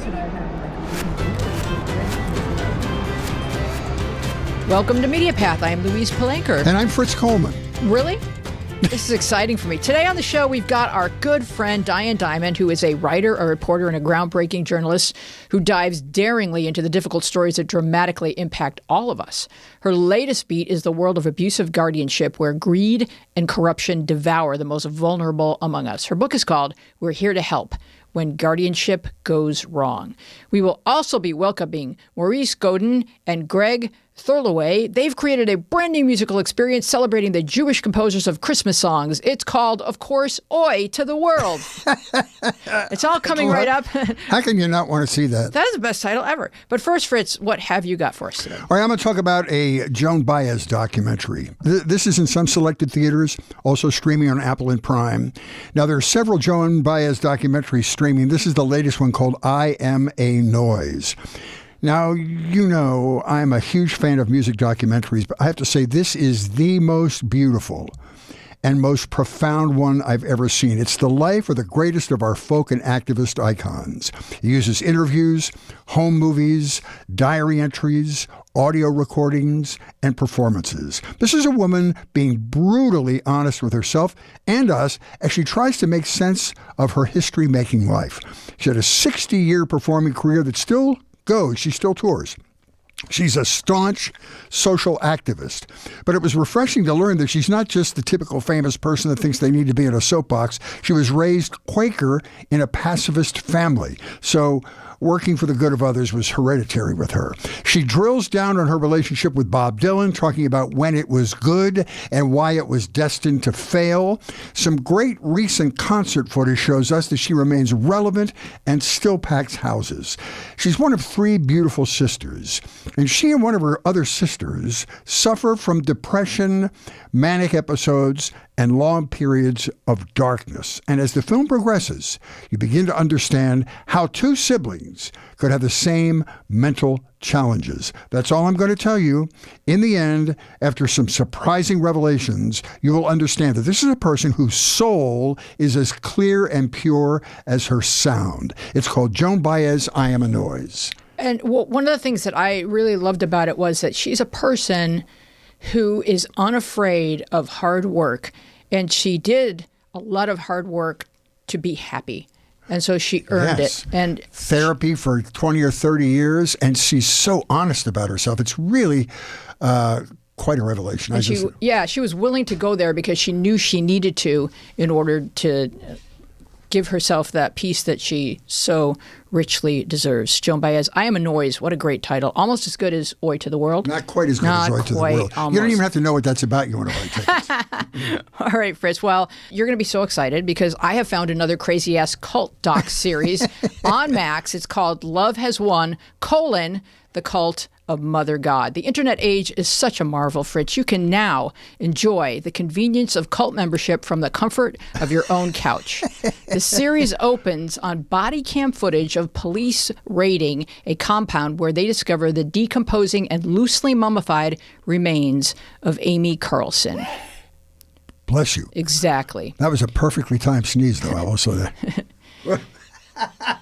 should I have Welcome to Media Path. I am Louise Palanker. And I'm Fritz Coleman. Really? This is exciting for me. Today on the show, we've got our good friend Diane Diamond, who is a writer, a reporter, and a groundbreaking journalist who dives daringly into the difficult stories that dramatically impact all of us. Her latest beat is the world of abusive guardianship, where greed and corruption devour the most vulnerable among us. Her book is called We're Here to Help: When Guardianship Goes Wrong. We will also be welcoming Maurice Godin and Greg Thirloway. They've created a brand new musical experience celebrating the Jewish composers of Christmas songs. It's called, of course, Oi to the World. It's all coming right up. How can you not want to see that? That is the best title ever. But first, Fritz, what have you got for us today? All right, I'm going to talk about a Joan Baez documentary. This is in some selected theaters, also streaming on Apple and Prime. Now, there are several Joan Baez documentaries streaming. This is the latest one called I Am a Noise. Now, you know, I'm a huge fan of music documentaries, but I have to say this is the most beautiful and most profound one I've ever seen. It's the life of the greatest of our folk and activist icons. It uses interviews, home movies, diary entries, audio recordings, and performances. This is a woman being brutally honest with herself and us as she tries to make sense of her history-making life. She had a 60-year performing career that still goes. She still tours. She's a staunch social activist, but it was refreshing to learn that she's not just the typical famous person that thinks they need to be in a soapbox. She was raised Quaker in a pacifist family, so working for the good of others was hereditary with her. She drills down on her relationship with Bob Dylan, talking about when it was good and why it was destined to fail. Some great recent concert footage shows us that she remains relevant and still packs houses. She's one of three beautiful sisters, and she and one of her other sisters suffer from depression, manic episodes, and long periods of darkness. And as the film progresses, you begin to understand how two siblings could have the same mental challenges. That's all I'm going to tell you. In the end, after some surprising revelations, you will understand that this is a person whose soul is as clear and pure as her sound. It's called Joan Baez, I Am a Noise. And one of the things that I really loved about it was that she's a person who is unafraid of hard work. And she did a lot of hard work to be happy. And so she earned it. And therapy for 20 or 30 years. And she's so honest about herself. It's really quite a revelation. She was willing to go there because she knew she needed to in order to give herself that peace that she so richly deserves. Joan Baez, I Am a Noise. What a great title. Almost as good as Oi to the World. Not quite as good as Oi to the World. Almost. You don't even have to know what that's about. You want to buy tickets. All right, Fritz. Well, you're going to be so excited because I have found another crazy-ass cult doc series on Max. It's called Love Has Won, The Cult of Mother God. The internet age is such a marvel, Fritz. You can now enjoy the convenience of cult membership from the comfort of your own couch. The series opens on body cam footage of police raiding a compound where they discover the decomposing and loosely mummified remains of Amy Carlson. Bless you. Exactly. That was a perfectly timed sneeze, though. I will say that.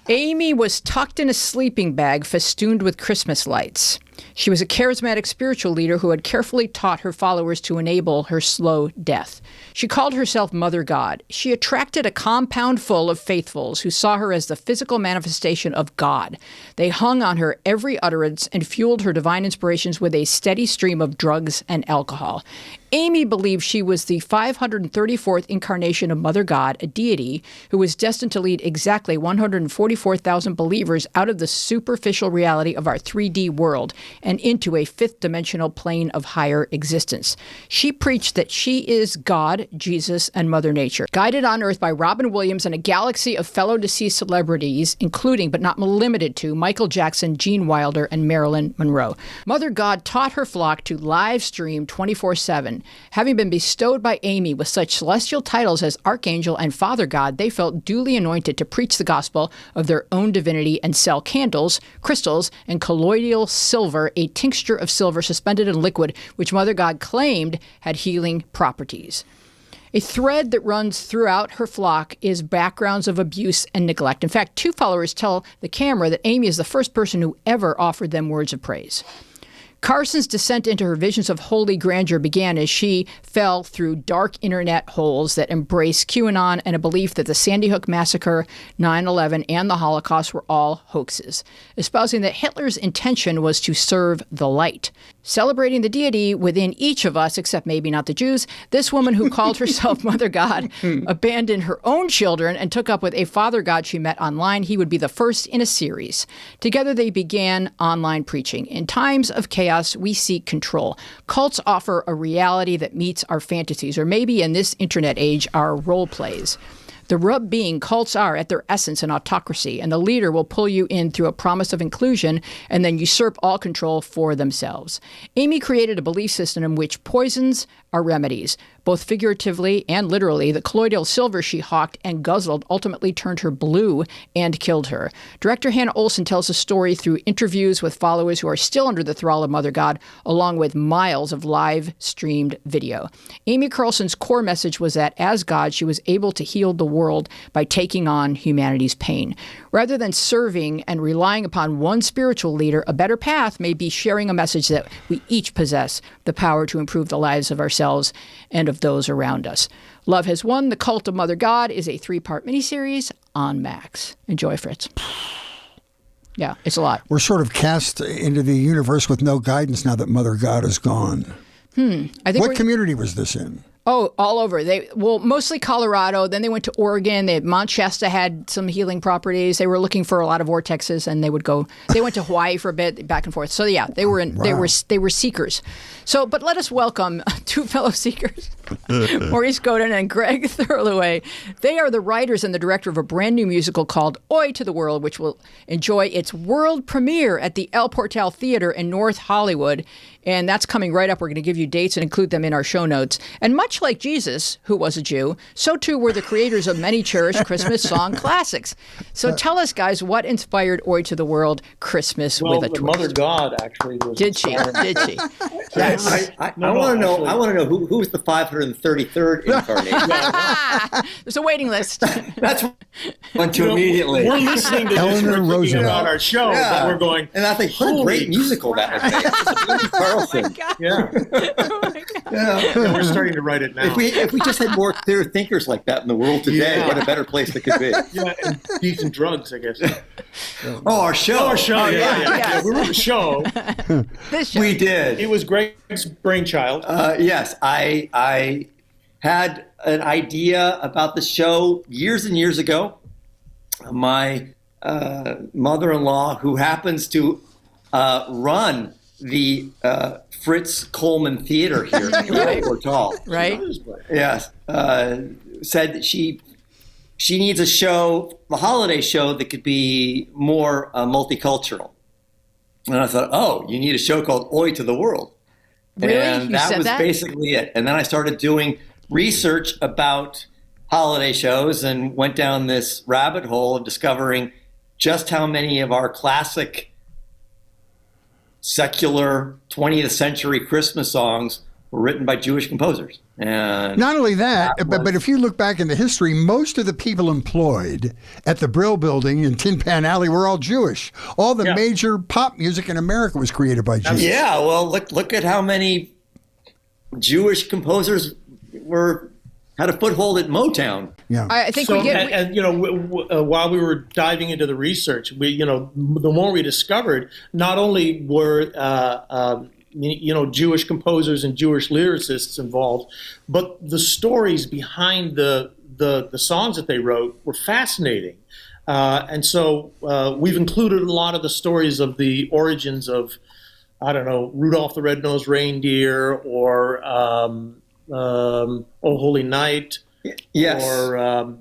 Amy was tucked in a sleeping bag festooned with Christmas lights. She was a charismatic spiritual leader who had carefully taught her followers to enable her slow death. She called herself Mother God. She attracted a compound full of faithfuls who saw her as the physical manifestation of God. They hung on her every utterance and fueled her divine inspirations with a steady stream of drugs and alcohol. Amy believed she was the 534th incarnation of Mother God, a deity who was destined to lead exactly 144,000 believers out of the superficial reality of our 3D world and into a fifth-dimensional plane of higher existence. She preached that she is God, Jesus, and Mother Nature. Guided on Earth by Robin Williams and a galaxy of fellow deceased celebrities, including but not limited to Michael Jackson, Gene Wilder, and Marilyn Monroe. Mother God taught her flock to live stream 24/7. Having been bestowed by Amy with such celestial titles as Archangel and Father God, they felt duly anointed to preach the gospel of their own divinity and sell candles, crystals, and colloidal silver, a tincture of silver suspended in liquid, which Mother God claimed had healing properties. A thread that runs throughout her flock is backgrounds of abuse and neglect. In fact, 2 followers tell the camera that Amy is the first person who ever offered them words of praise. Carson's descent into her visions of holy grandeur began as she fell through dark internet holes that embraced QAnon and a belief that the Sandy Hook Massacre, 9/11, and the Holocaust were all hoaxes, espousing that Hitler's intention was to serve the light. Celebrating the deity within each of us, except maybe not the Jews, this woman who called herself Mother God abandoned her own children and took up with a father god she met online. He would be the first in a series. Together they began online preaching. In times of chaos, we seek control. Cults offer a reality that meets our fantasies, or maybe in this internet age, our role plays. The rub being cults are, at their essence, an autocracy, and the leader will pull you in through a promise of inclusion and then usurp all control for themselves. Amy created a belief system in which poisons are remedies. Both figuratively and literally, the colloidal silver she hawked and guzzled ultimately turned her blue and killed her. Director Hannah Olsen tells the story through interviews with followers who are still under the thrall of Mother God, along with miles of live-streamed video. Amy Carlson's core message was that, as God, she was able to heal the world by taking on humanity's pain. Rather than serving and relying upon one spiritual leader, a better path may be sharing a message that we each possess the power to improve the lives of ourselves and of those around us. Love Has Won, The Cult of Mother God is a 3-part miniseries on Max. Enjoy, Fritz. Yeah, it's a lot. We're sort of cast into the universe with no guidance now that Mother God is gone. I think What community was this in? Oh, all over. Mostly Colorado. Then they went to Oregon. Mount Shasta had some healing properties. They were looking for a lot of vortexes, and they went to Hawaii for a bit, back and forth. So yeah, they were they were seekers. So, but let us welcome 2 fellow seekers, Maurice Godin and Greg Thirloway. They are the writers and the director of a brand new musical called Oi to the World, which will enjoy its world premiere at the El Portal Theater in North Hollywood. And that's coming right up. We're going to give you dates and include them in our show notes. And much like Jesus, who was a Jew, so too were the creators of many cherished Christmas song classics. So tell us, guys, what inspired Oi to the World Christmas with a twist? Mother God actually was. Did she? Yes. I want to know who was the 533rd incarnation. There's a waiting list. That's went to immediately. We're listening to this. We're thinking about our show, but we're going. And I think, what a great musical that would be. Carlson. Oh my God. Yeah. Oh my God. Yeah, we're starting to write it now. If we just had more clear thinkers like that in the world today, what a better place it could be. Yeah, and decent drugs, I guess. Oh, our show. Yeah. We wrote a show. This show. We did. It was Greg's brainchild. Yes, I had an idea about the show years and years ago. My mother-in-law, who happens to run the Fritz Coleman Theater here in Right. Portal. Right? Yes. Said that she needs a show, the holiday show, that could be more multicultural. And I thought, you need a show called Oi to the World. Really? And You that said was that? basically it. And then I started doing research about holiday shows and went down this rabbit hole of discovering just how many of our classic secular 20th century Christmas songs were written by Jewish composers. And not only that, but if you look back into history, most of the people employed at the Brill Building in Tin Pan Alley were all Jewish. All the major pop music in America was created by Jews. Yeah, well, look at how many Jewish composers had a foothold at Motown. Yeah, I think while we were diving into the research, the more we discovered, not only were Jewish composers and Jewish lyricists involved, but the stories behind the songs that they wrote were fascinating. And so we've included a lot of the stories of the origins of, Rudolph the Red-Nosed Reindeer, or Oh Holy Night. Yes. Or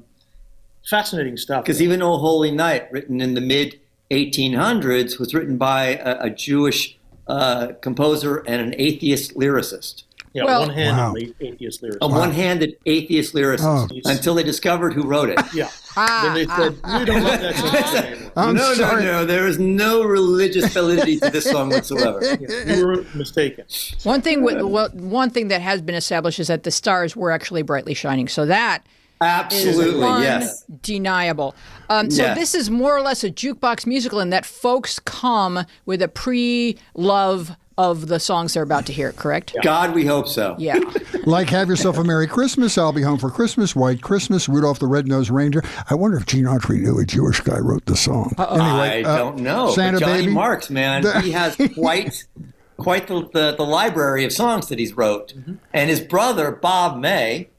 fascinating stuff. Because even Oh Holy Night, written in the mid-1800s, was written by a Jewish composer and an atheist lyricist. Yeah, Well- one-handed Wow. atheist lyricist. A one-handed atheist lyricist Oh. until they discovered who wrote it. Yeah. Then they said, we don't love that song anymore. I'm no, sorry. no, there is no religious validity to this song whatsoever. You were mistaken. One thing one thing that has been established is that the stars were actually brightly shining. So that Absolutely, yes. undeniable. So Yes. this is more or less a jukebox musical in that folks come with a pre-love of the songs they're about to hear, correct? God, we hope so. Yeah. Like Have Yourself a Merry Christmas, I'll Be Home for Christmas, White Christmas, Rudolph the Red-Nosed Reindeer. I wonder if Gene Autry knew a Jewish guy wrote the song. I don't know. Santa but Johnny Baby? Marks, man, he has quite the library of songs that he's wrote. And his brother, Bob May,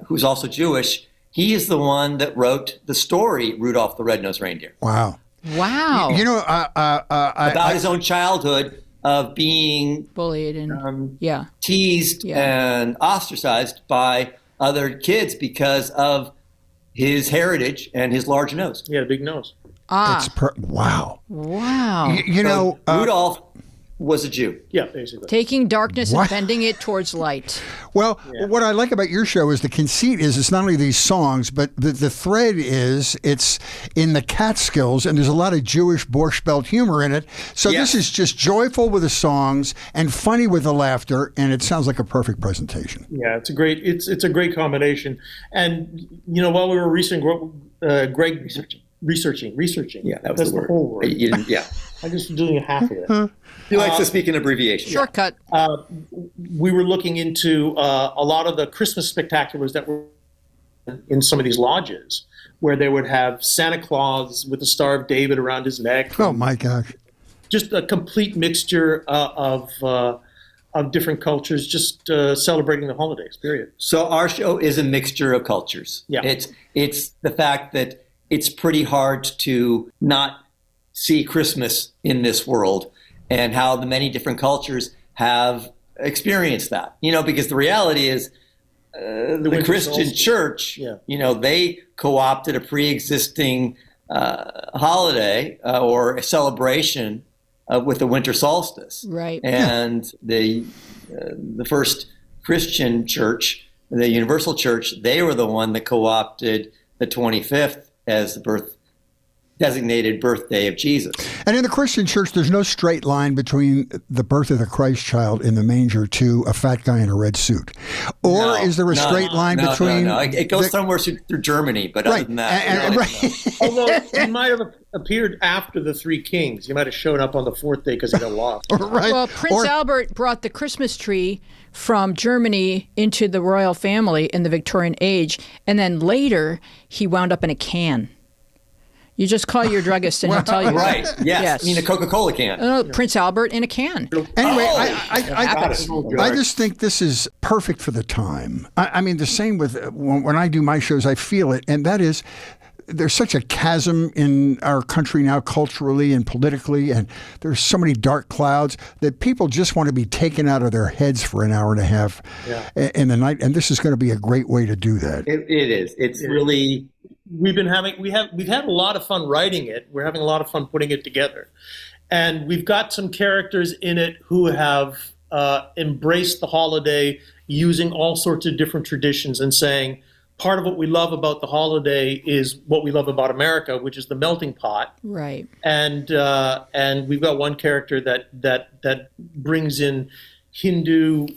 who's also Jewish, he is the one that wrote the story Rudolph the Red-Nosed Reindeer, Wow. Wow. You know, about his own childhood of being Bullied and yeah. teased and ostracized by other kids because of his heritage and his large nose. He had a big nose. wow. Wow. You know, Rudolph was a Jew. Yeah, basically. Taking darkness What? and bending it towards light. well, what I like about your show is the conceit is it's not only these songs, but the thread is it's in the Catskills, and there's a lot of Jewish Borscht Belt humor in it. So Yes. this is just joyful with the songs and funny with the laughter, and it sounds like a perfect presentation. Yeah, it's a great combination. And while we were researching, researching. Yeah, that was That's the word. whole word. You didn't, yeah. I'm just doing half of it. He likes to speak in abbreviations. Shortcut. We were looking into a lot of the Christmas spectaculars that were in some of these lodges, where they would have Santa Claus with the Star of David around his neck. Oh my gosh. Just a complete mixture of different cultures, just celebrating the holidays. Period. So our show is a mixture of cultures. Yeah. It's the fact that it's pretty hard to not see Christmas in this world, and how the many different cultures have experienced that. Because the reality is the winter Christian solstice. church, they co-opted a pre-existing holiday or a celebration with the winter solstice. Right. And the first Christian church, the Universal Church, they were the one that co-opted the 25th as the designated birthday of Jesus. And in the Christian church, there's no straight line between the birth of the Christ child in the manger to a fat guy in a red suit. Or is there a straight line between... No. It goes somewhere through Germany, but other than that... Although he might have appeared after the Three Kings. He might have shown up on the fourth day because he got lost. Right. Well, Prince Albert brought the Christmas tree from Germany into the royal family in the Victorian age, and then later he wound up in a can. You just call your druggist and he'll tell you. Right, yes. I mean, a Coca-Cola can. Prince Albert in a can. Anyway, Oh, I just think this is perfect for the time. I mean, the same with when I do my shows, I feel it. And that is, there's such a chasm in our country now, culturally and politically, and there's so many dark clouds that people just want to be taken out of their heads for an hour and a half in the night. And this is going to be a great way to do that. It is. It's really... We've had a lot of fun writing it. We're having a lot of fun putting it together, and we've got some characters in it who have embraced the holiday, using all sorts of different traditions and saying part of what we love about the holiday is what we love about America, which is the melting pot. Right. And we've got one character that brings in Hindu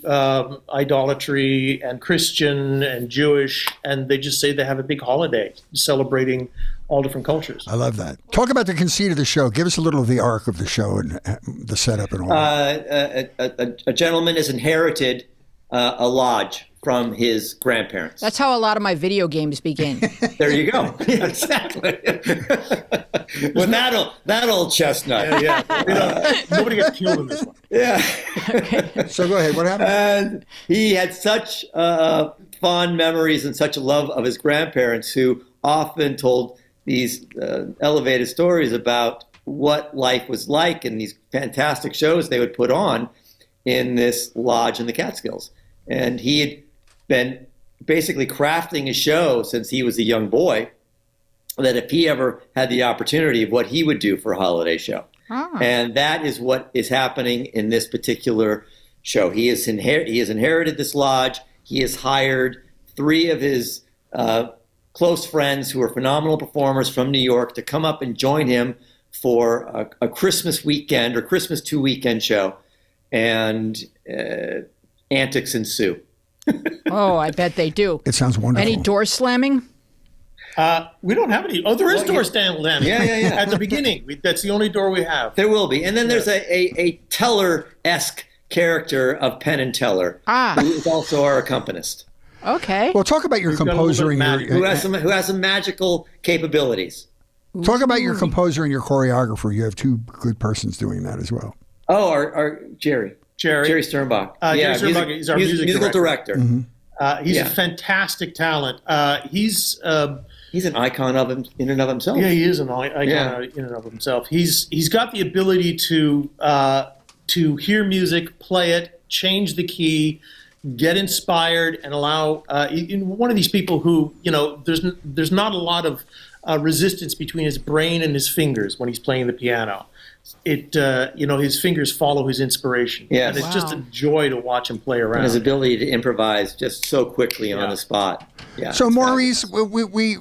idolatry and Christian and Jewish, and they just say they have a big holiday celebrating all different cultures. I love that. Talk about the conceit of the show. Give us a little of the arc of the show and the setup and all that. A gentleman has inherited a lodge from his grandparents. That's how a lot of my video games begin. There you go. Yeah, exactly. Well, that old chestnut. Nobody gets killed in this one. Yeah. So go ahead. What happened? And he had such fond memories and such a love of his grandparents, who often told these elevated stories about what life was like in these fantastic shows they would put on in this lodge in the Catskills. And he had been basically crafting a show since he was a young boy, that if he ever had the opportunity of what he would do for a holiday show. And that is what is happening in this particular show. He has inherited this lodge. He has hired 3 of his close friends who are phenomenal performers from New York to come up and join him for a Christmas weekend or Christmas 2 weekend show, and antics ensue. Oh, I bet they do. It sounds wonderful. Any door slamming? We don't have any. Oh, there is door slamming. Yeah. At the beginning, that's the only door we have. There will be. And then there's a Teller-esque character of Penn and Teller, who is also our accompanist. Okay. Well, talk about your composer and Who has some magical capabilities. talk about your composer and your choreographer. You have 2 good persons doing that as well. Oh, our Jerry Sternbach. Jerry Sternbach is our musical director. Mm-hmm. He's a fantastic talent. He's an icon in and of himself. Yeah, he is an icon in and of himself. He's got the ability to hear music, play it, change the key, get inspired, and allow. One of these people who there's not a lot of resistance between his brain and his fingers when he's playing the piano. His fingers follow his inspiration. Yes. And it's just a joy to watch him play around. And his ability to improvise just so quickly on the spot. Yeah. So Maurice, we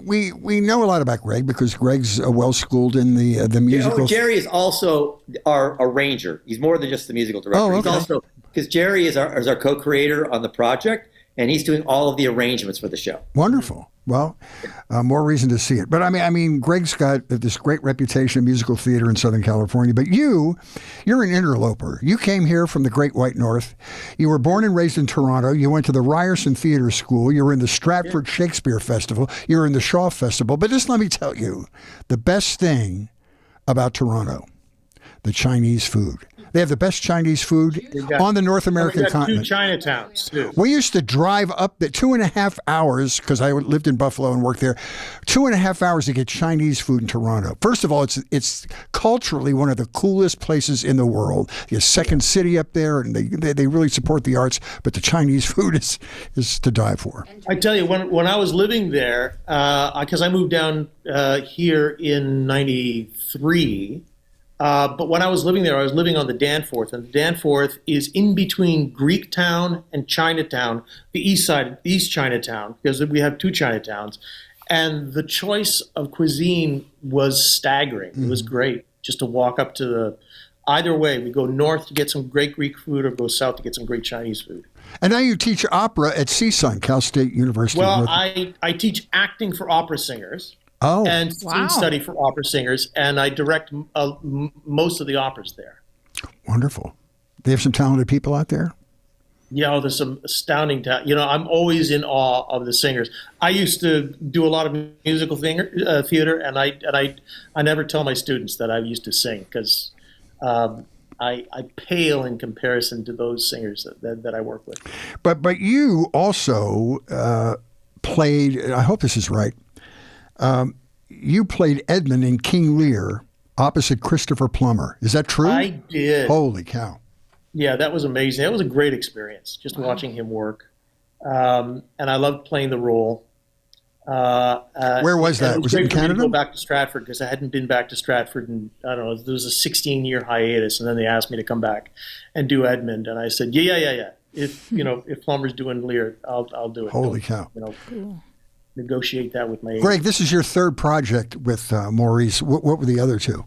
know a lot about Greg because Greg's well schooled in the musical. Jerry is also our arranger. He's more than just the musical director. Oh, okay. He's also, because Jerry is our co-creator on the project, and he's doing all of the arrangements for the show. Wonderful. Well, more reason to see it. But I mean, Greg's got this great reputation in musical theater in Southern California. But you're an interloper. You came here from the Great White North. You were born and raised in Toronto. You went to the Ryerson Theater School. You were in the Stratford Shakespeare Festival. You were in the Shaw Festival. But just let me tell you, the best thing about Toronto, the Chinese food. They have the best Chinese food on the North American continent. 2 Chinatowns, too. We used to drive up the 2.5 hours, because I lived in Buffalo and worked there, 2.5 hours to get Chinese food in Toronto. First of all, it's culturally one of the coolest places in the world. You have Second City up there, and they really support the arts, but the Chinese food is to die for. I tell you, when I was living there, because I moved down here in 93, but when I was living there, I was living on the Danforth, and the Danforth is in between Greektown and Chinatown, the East Chinatown, because we have 2 Chinatowns. And the choice of cuisine was staggering. It was great just to walk up to either way. We go north to get some great Greek food or go south to get some great Chinese food. And now you teach opera at CSUN, Cal State University. Well, I teach acting for opera singers. Oh, and scene study for opera singers, and I direct most of the operas there. Wonderful. They have some talented people out there? Yeah, there's some astounding talent. I'm always in awe of the singers. I used to do a lot of musical theater, and I never tell my students that I used to sing because I pale in comparison to those singers that I work with. But you also played, I hope this is right, you played Edmund in King Lear opposite Christopher Plummer. Is that true? I did. Holy cow. Yeah, that was amazing. That was a great experience, just watching him work. And I loved playing the role. Where was that? Was it in Canada? To go back to Stratford because I hadn't been back to Stratford in, I don't know, there was a 16-year hiatus, and then they asked me to come back and do Edmund, and I said, yeah. If Plummer's doing Lear, I'll do it. Holy cow. Negotiate that with my agent. Greg, this is your 3rd project with Maurice. What were the other 2?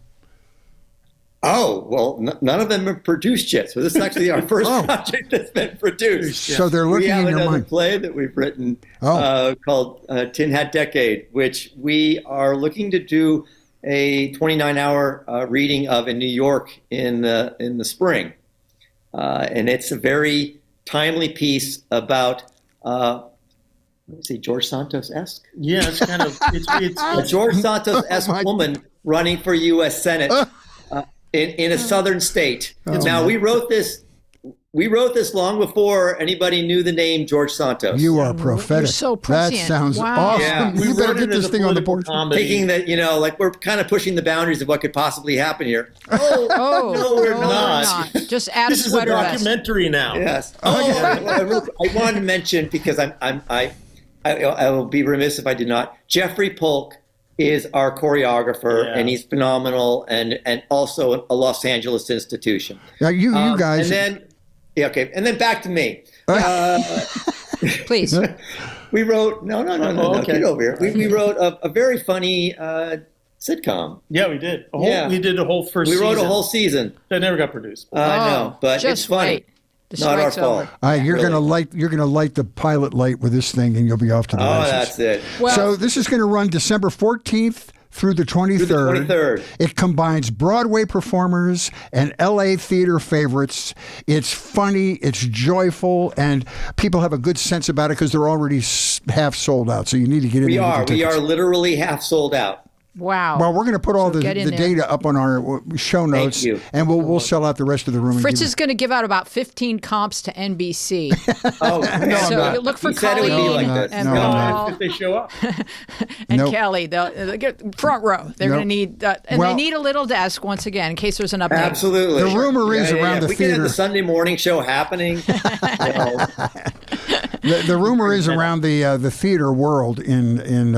Oh, well, none of them are produced yet. So this is actually our first project that's been produced. So they're looking in your mind. We have another play that we've written called Tin Hat Decade, which we are looking to do a 29-hour reading of in New York in the spring. And it's a very timely piece about George Santos-esque? Yeah, it's kind of it's a George Santos-esque woman running for U.S. Senate in a southern state. Now we wrote this long before anybody knew the name George Santos. You are prophetic. You're so prescient. That sounds awesome. Yeah. You better get this thing on the board. Thinking that like we're kind of pushing the boundaries of what could possibly happen here. Oh, no, we're not. Just add this a sweater is a documentary now. Yes. I wanted to mention because I will be remiss if I did not. Jeffrey Polk is our choreographer, and he's phenomenal, and also a Los Angeles institution. Now you guys, Yeah, okay. And then back to me. Please. We wrote, no, okay. get over here. We wrote a very funny sitcom. Yeah, we did. Yeah. We did a whole first We season. wrote a whole season. That never got produced. I know, but just it's funny. wait. The Not our strike's fault. over. All right, you're Really. gonna light the pilot light with this thing, and you'll be off to the Oh, races. that's it. Well, So this is going to run December 14th through the 23rd. Through the 23rd. It combines Broadway performers and LA theater favorites. It's funny, it's joyful, and people have a good sense about it because they're already half sold out. So you need to get in We there. and are. get your We tickets. are literally half sold out. wow. Well, we're going to put all So the get in there. data up on our show notes, you. and we'll sell out the rest of the room. and Fritz give is going to give out about 15 comps to NBC. Oh, So you look for He said it would be Colleen like this. and No, I'm Paul If they show up. and Nope. Kelly. They'll get front row. They're Nope. going to need, and Well- they need a little desk once again in case there's an update. absolutely. The rumor is around the we can have theater. the Sunday morning show happening. The rumor is around the theater world in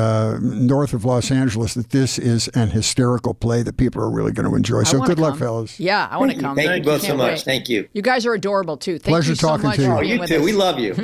north of Los Angeles that this is an hysterical play that people are really going to enjoy. I So wanna good luck, come. fellas. Yeah, I want to come. Thank you both so Can't much. wait. Thank you. You guys are adorable too. Thank Pleasure you so talking much to you. for Oh, Oh, being you with too. us. We love you.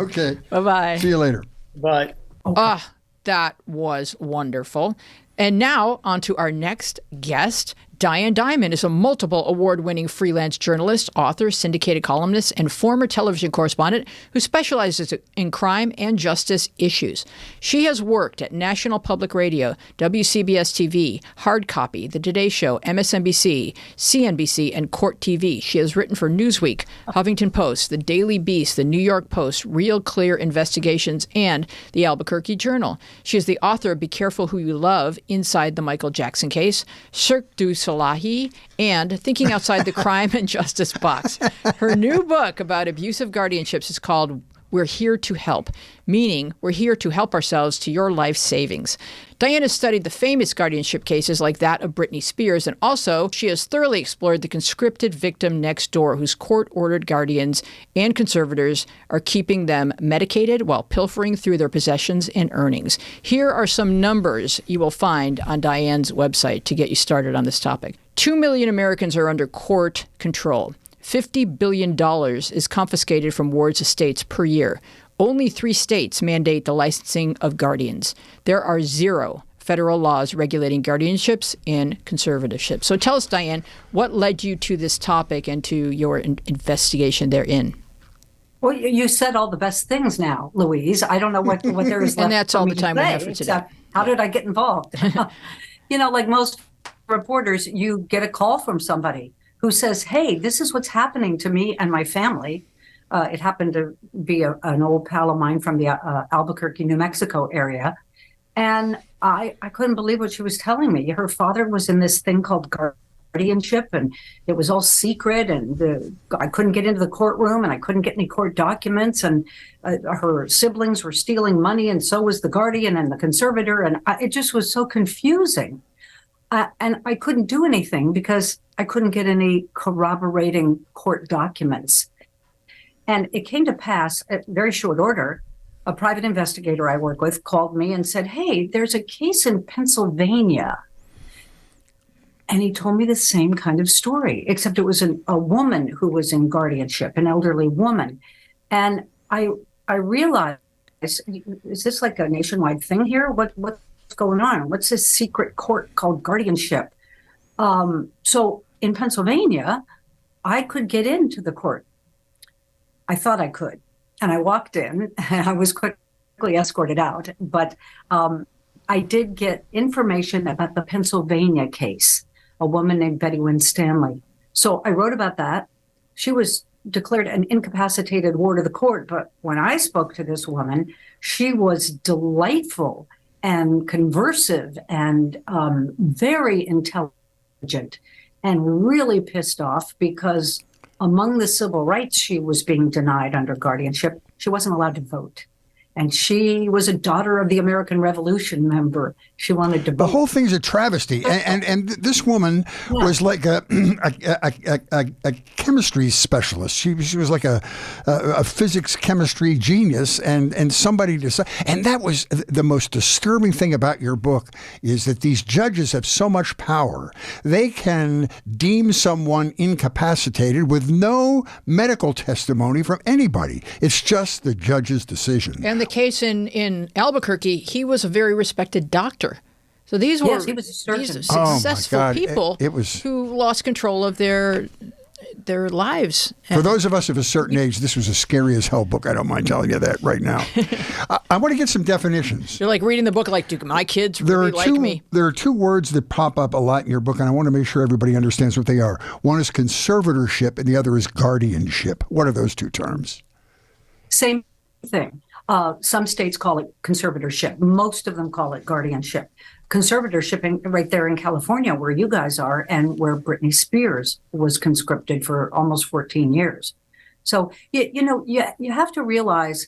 Okay. Bye-bye. See you later. But Ah, that was wonderful. And now, on to our next guest. Diane Diamond is a multiple award-winning freelance journalist, author, syndicated columnist, and former television correspondent who specializes in crime and justice issues. She has worked at National Public Radio, WCBS TV, Hard Copy, The Today Show, MSNBC, CNBC, and Court TV. She has written for Newsweek, Huffington Post, The Daily Beast, The New York Post, Real Clear Investigations, and The Albuquerque Journal. She is the author of Be Careful Who You Love, Inside the Michael Jackson Case, Cirque du Soleil, and Thinking Outside the Crime and Justice Box. Her new book about abusive guardianships is called We're Here to Help, meaning we're here to help ourselves to your life savings. Diane has studied the famous guardianship cases like that of Britney Spears, and also she has thoroughly explored the conscripted victim next door whose court-ordered guardians and conservators are keeping them medicated while pilfering through their possessions and earnings. Here are some numbers you will find on Diane's website to get you started on this topic. 2 million Americans are under court control. $50 billion is confiscated from wards' estates per year. Only 3 states mandate the licensing of guardians. There are 0 federal laws regulating guardianships and conservatorships. So tell us, Diane, what led you to this topic and to your investigation therein? Well, you said all the best things now, Louise. I don't know what there is left. And that's for all me the to time we say, have for today. except how did I get involved? Like most reporters, you get a call from somebody who says, hey, this is what's happening to me and my family. It happened to be an old pal of mine from the Albuquerque, New Mexico area. And I couldn't believe what she was telling me. Her father was in this thing called guardianship, and it was all secret, and I couldn't get into the courtroom, and I couldn't get any court documents, and her siblings were stealing money, and so was the guardian and the conservator, and it just was so confusing. And I couldn't do anything because I couldn't get any corroborating court documents. And it came to pass at very short order. A private investigator I work with called me and said, hey, there's a case in Pennsylvania. And he told me the same kind of story, except it was a woman who was in guardianship, an elderly woman. And I realized, is this like a nationwide thing here? What's going on? What's this secret court called guardianship? So in Pennsylvania, I could get into the court. I thought I could. And I walked in and I was quickly escorted out. But I did get information about the Pennsylvania case, a woman named Betty Wynn Stanley. So I wrote about that. She was declared an incapacitated ward of the court. But when I spoke to this woman, she was delightful and conversive and very intelligent and really pissed off because among the civil rights she was being denied under guardianship, she wasn't allowed to vote. And she was a daughter of the American Revolution member. She wanted to vote. The whole thing's a travesty. And this woman was like a chemistry specialist. She was like a physics chemistry genius, and somebody decided. And that was the most disturbing thing about your book, is that these judges have so much power. They can deem someone incapacitated with no medical testimony from anybody. It's just the judge's decision. And the case in Albuquerque, he was a very respected doctor. So these were Yes, he was a surgeon. these Oh, my successful God. people It was- who lost control of their lives. For those of us of a certain age, this was a scary as hell book. I don't mind telling you that right now. I want to get some definitions. You're like reading the book like, do my kids There really are like two. me? There are two words that pop up a lot in your book, and I want to make sure everybody understands what they are. One is conservatorship, and the other is guardianship. What are those two terms? Same thing. Some states call it conservatorship. Most of them call it guardianship. Conservatorship right there in California, where you guys are, and where Britney Spears was conscripted for almost 14 years. So, you have to realize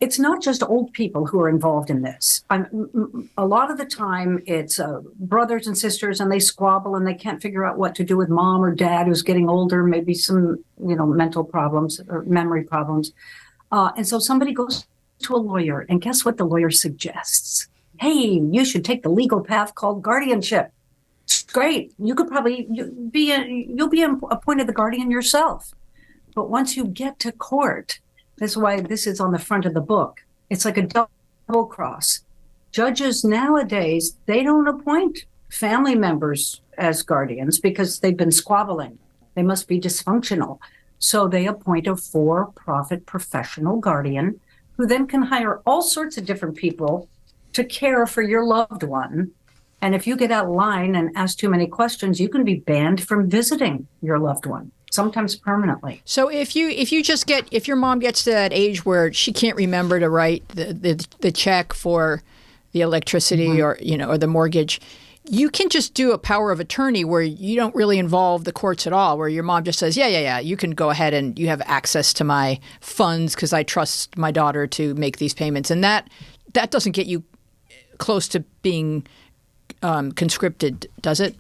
it's not just old people who are involved in this. A lot of the time, it's brothers and sisters, and they squabble, and they can't figure out what to do with mom or dad who's getting older, maybe some, mental problems or memory problems. And so somebody goes to a lawyer, and guess what the lawyer suggests? Hey, you should take the legal path called guardianship. It's great. You could probably you'll be appointed the guardian yourself. But once you get to court, that's why this is on the front of the book. It's like a double cross. Judges nowadays, they don't appoint family members as guardians because they've been squabbling. They must be dysfunctional. So they appoint a for-profit professional guardian who then can hire all sorts of different people to care for your loved one. And if you get out of line and ask too many questions, you can be banned from visiting your loved one, sometimes permanently. So if your mom gets to that age where she can't remember to write the check for the electricity or the mortgage, you can just do a power of attorney where you don't really involve the courts at all, where your mom just says, yeah, you can go ahead and you have access to my funds because I trust my daughter to make these payments. And that doesn't get you close to being conscripted, does it?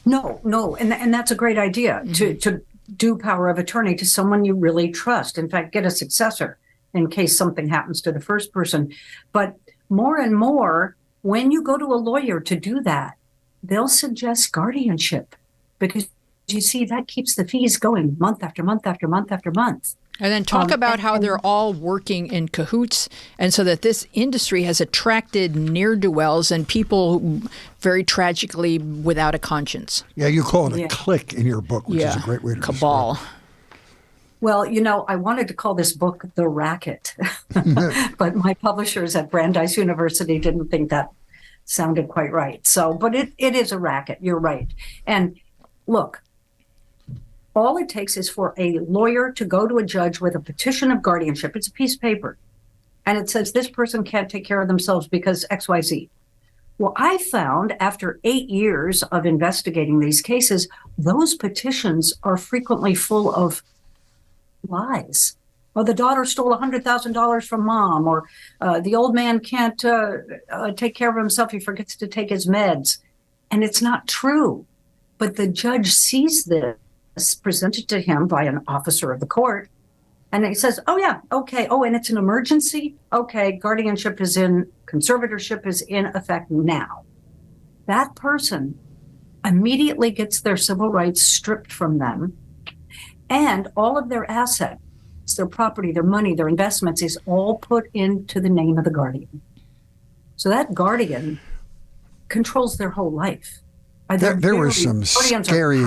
No. And that's a great idea, to do power of attorney to someone you really trust. In fact, get a successor in case something happens to the first person. But more and more, when you go to a lawyer to do that, they'll suggest guardianship because you see that keeps the fees going month after month after month after month. And then talk about how they're all working in cahoots, and so that this industry has attracted ne'er-do-wells and people who, very tragically without a conscience. Yeah, you call it a clique in your book, which is a great way to cabal. describe it. Well, I wanted to call this book The Racket, but my publishers at Brandeis University didn't think that sounded quite right. So, but it is a racket. You're right. And look, all it takes is for a lawyer to go to a judge with a petition of guardianship. It's a piece of paper. And it says this person can't take care of themselves because XYZ. Well, I found after 8 years of investigating these cases, those petitions are frequently full of lies. Or the daughter stole $100,000 from mom, or the old man can't take care of himself. He forgets to take his meds. And it's not true. But the judge sees this presented to him by an officer of the court. And he says, oh, yeah, okay. Oh, and it's an emergency. Okay, conservatorship is in effect now. That person immediately gets their civil rights stripped from them. And all of their assets, their property, their money, their investments is all put into the name of the guardian. So that guardian controls their whole life. There were some scary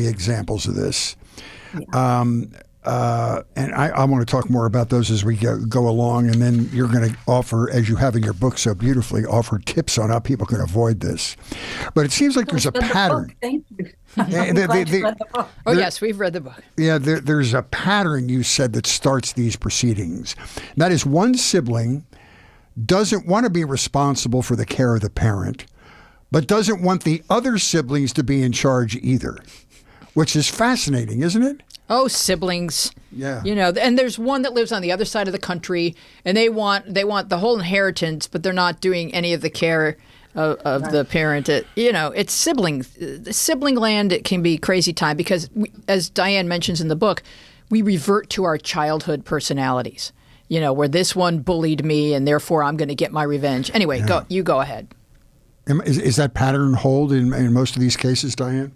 examples of this. Yeah. And I want to talk more about those as we go along. And then you're going to offer, as you have in your book so beautifully, offer tips on how people can avoid this. But it seems like there's a pattern. Thank you. Oh, yes, we've read the book. Yeah, there's a pattern, you said, that starts these proceedings. And that is, one sibling doesn't want to be responsible for the care of the parent, but doesn't want the other siblings to be in charge either, which is fascinating, isn't it? Oh, siblings. Yeah. And there's one that lives on the other side of the country, and they want the whole inheritance, but they're not doing any of the care of the parent. It's sibling land. It can be crazy time because, as Diane mentions in the book, we revert to our childhood personalities. Where this one bullied me, and therefore I'm going to get my revenge. Anyway, go ahead. Is that pattern hold in most of these cases, Diane?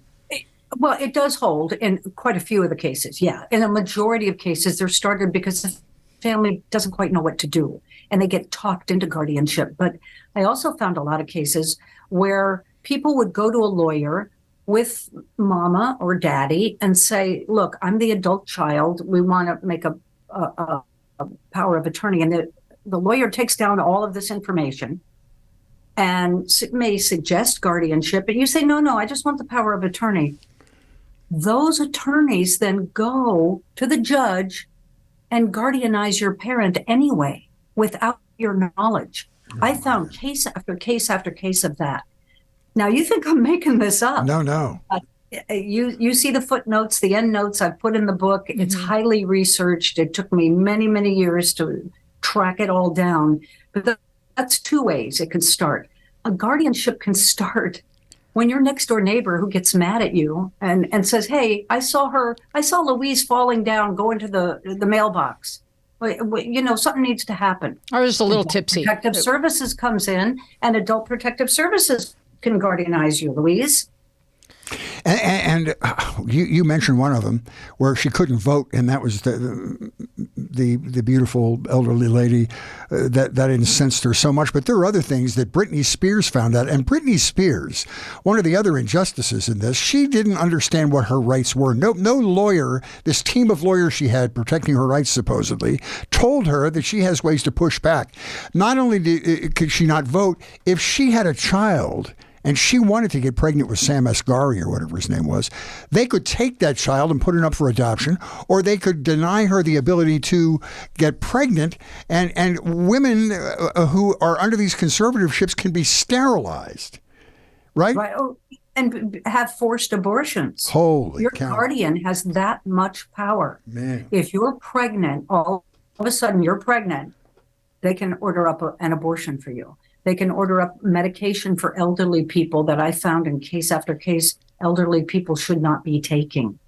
Well, it does hold in quite a few of the cases, yeah. In a majority of cases, they're started because the family doesn't quite know what to do, and they get talked into guardianship. But I also found a lot of cases where people would go to a lawyer with mama or daddy and say, look, I'm the adult child. We want to make a power of attorney. And the lawyer takes down all of this information and may suggest guardianship. And you say, no, I just want the power of attorney. Those attorneys then go to the judge and guardianize your parent anyway, without your knowledge. I found case after case after case of that. Now, you think I'm making this up. No. You see the footnotes, the end notes I've put in the book. Mm-hmm. It's highly researched. It took me many, many years to track it all down. But that's two ways it can start. A guardianship can start when your next door neighbor who gets mad at you and says, hey, I saw Louise falling down, go into the mailbox. Something needs to happen. I was just a little tipsy. Protective Services comes in, and Adult Protective Services can guardianize you, Louise. And you mentioned one of them where she couldn't vote, and that was the beautiful elderly lady that incensed her so much. But there are other things that Britney Spears found out. And Britney Spears, one of the other injustices in this, she didn't understand what her rights were. No lawyer, this team of lawyers she had protecting her rights supposedly, told her that she has ways to push back. Not only could she not vote, if she had a child and she wanted to get pregnant with Sam Asghari or whatever his name was, they could take that child and put it up for adoption, or they could deny her the ability to get pregnant. And women who are under these conservatorships can be sterilized, right? Right. Oh, and have forced abortions. Holy Your cow. guardian has that much power. Man. If you're pregnant, all of a sudden you're pregnant, they can order up an abortion for you. They can order up medication for elderly people that I found in case after case elderly people should not be taking.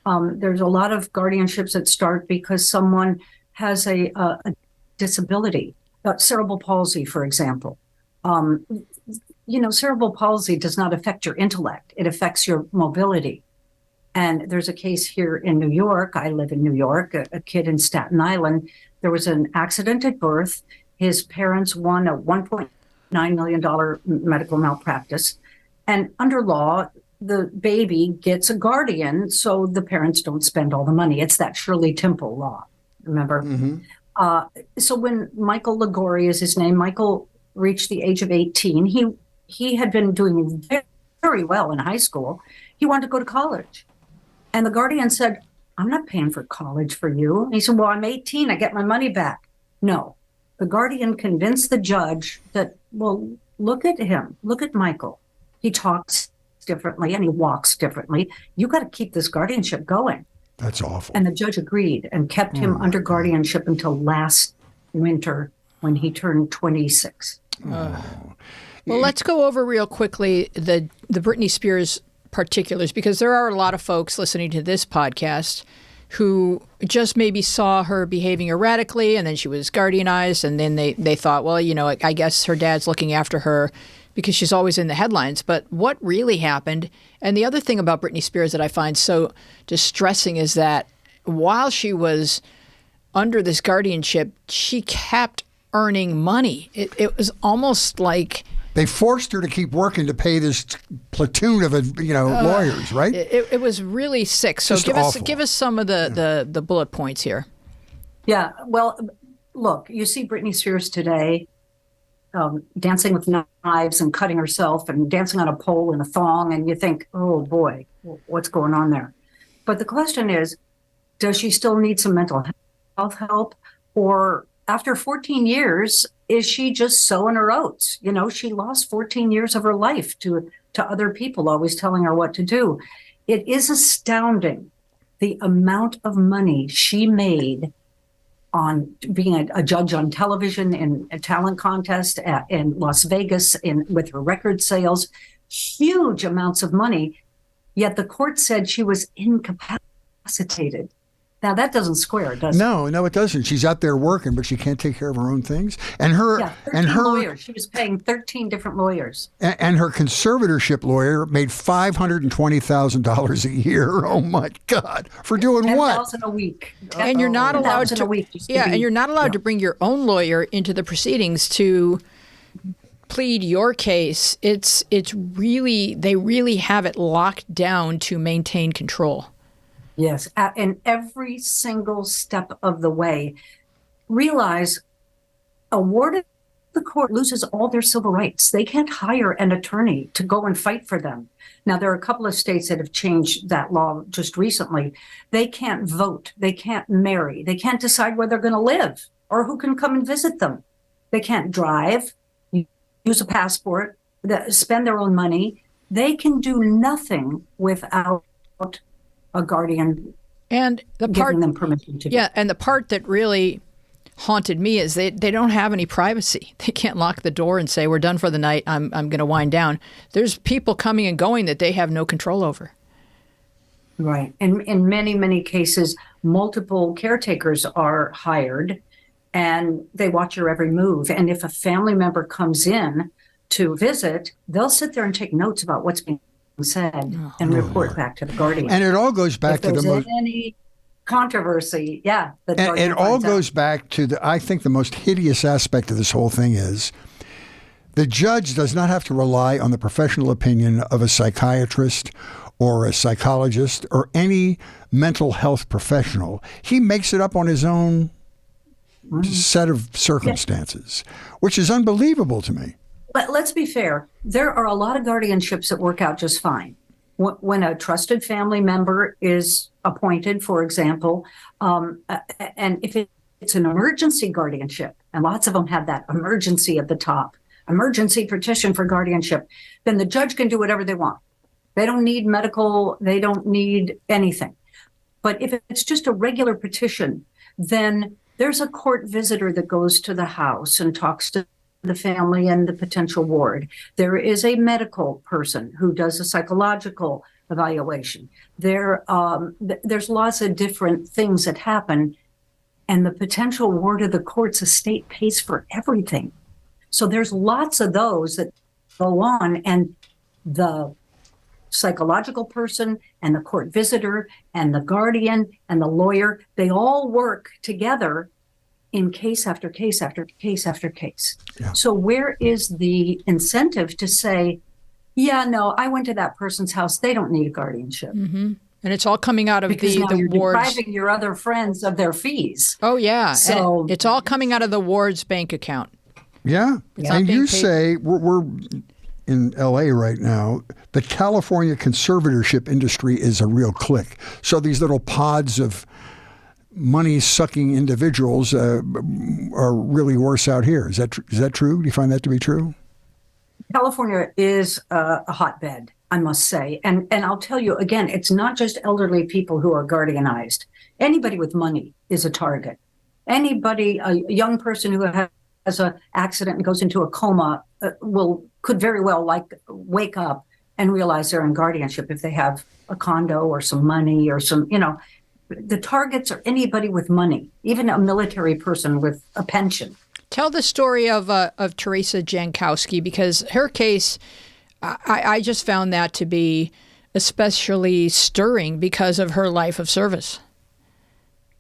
There's a lot of guardianships that start because someone has a disability, cerebral palsy, for example. Cerebral palsy does not affect your intellect. It affects your mobility. And there's a case here in New York. I live in New York, a kid in Staten Island. There was an accident at birth. His parents won a $1.9 million medical malpractice. And under law, the baby gets a guardian so the parents don't spend all the money. It's that Shirley Temple law, remember? Mm-hmm. So when Michael Ligori is his name, Michael reached the age of 18. He had been doing very, very well in high school. He wanted to go to college. And the guardian said, I'm not paying for college for you. And he said, well, I'm 18. I get my money back. No. The guardian convinced the judge that, well, look at him. Look at Michael. He talks differently and he walks differently. You got to keep this guardianship going. That's awful. And the judge agreed and kept him under guardianship until last winter when he turned 26. Well, let's go over real quickly the Britney Spears particulars, because there are a lot of folks listening to this podcast who just maybe saw her behaving erratically, and then she was guardianized, and then they thought, well, I guess her dad's looking after her because she's always in the headlines. But what really happened, and the other thing about Britney Spears that I find so distressing is that while she was under this guardianship, she kept earning money. It was almost like they forced her to keep working to pay this platoon of lawyers, right? It was really sick. So give us some of the bullet points here. Yeah. Well, look, you see Britney Spears today dancing with knives and cutting herself and dancing on a pole in a thong, and you think, oh boy, what's going on there? But the question is, does she still need some mental health help, or after 14 years? Is she just sowing her oats? She lost 14 years of her life to other people always telling her what to do. It is astounding the amount of money she made on being a judge on television in a talent contest in Las Vegas with her record sales, huge amounts of money. Yet the court said she was incapacitated. Now that doesn't square, does it? No, it doesn't. She's out there working, but she can't take care of her own things. And Yeah, 13 lawyers. She was paying 13 different lawyers. And her conservatorship lawyer made $520,000 a year. Oh my God! For doing what? 10,000 a week. And you're not allowed 10,000 to. a week. And you're not allowed to bring your own lawyer into the proceedings to plead your case. It's really, they really have it locked down to maintain control. Yes, and every single step of the way. Realize a ward of the court loses all their civil rights. They can't hire an attorney to go and fight for them. Now, there are a couple of states that have changed that law just recently. They can't vote. They can't marry. They can't decide where they're going to live or who can come and visit them. They can't drive, use a passport, spend their own money. They can do nothing without a guardian and the part, giving them permission to. Yeah, and the part that really haunted me is they don't have any privacy. They can't lock the door and say, we're done for the night, I'm going to wind down. There's people coming and going that they have no control over. Right. And in many, many cases, multiple caretakers are hired and they watch your every move. And if a family member comes in to visit, they'll sit there and take notes about what's being said and report back to the guardian. And it all goes back to the most any controversy. Yeah. And it all goes back to I think the most hideous aspect of this whole thing is the judge does not have to rely on the professional opinion of a psychiatrist or a psychologist or any mental health professional. He makes it up on his own set of circumstances, which is unbelievable to me. But let's be fair. There are a lot of guardianships that work out just fine. When a trusted family member is appointed, for example, and if it's an emergency guardianship, and lots of them have that emergency at the top, emergency petition for guardianship, then the judge can do whatever they want. They don't need medical, they don't need anything. But if it's just a regular petition, then there's a court visitor that goes to the house and talks to the family and the potential ward. There is a medical person who does a psychological evaluation. There's lots of different things that happen, and the potential ward of the court's estate pays for everything. So there's lots of those that go on, and the psychological person and the court visitor and the guardian and the lawyer, they all work together in case after case after case after case. Yeah. So where is the incentive to say, yeah, no, I went to that person's house. They don't need a guardianship. Mm-hmm. And it's all coming out of because the you're ward's... depriving your other friends of their fees. Oh, yeah. So and it's all coming out of the ward's bank account. Yeah. And you say, we're in L.A. right now, the California conservatorship industry is a real clique. So these little pods of money-sucking individuals are really worse out here. Is that true? Do you find that to be true? California is a hotbed, I must say. And I'll tell you, again, it's not just elderly people who are guardianized. Anybody with money is a target. Anybody, a young person who has an accident and goes into a coma could very well wake up and realize they're in guardianship if they have a condo or some money or some, the targets are anybody with money, even a military person with a pension. Tell the story of Teresa Jankowski, because her case, I just found that to be especially stirring because of her life of service.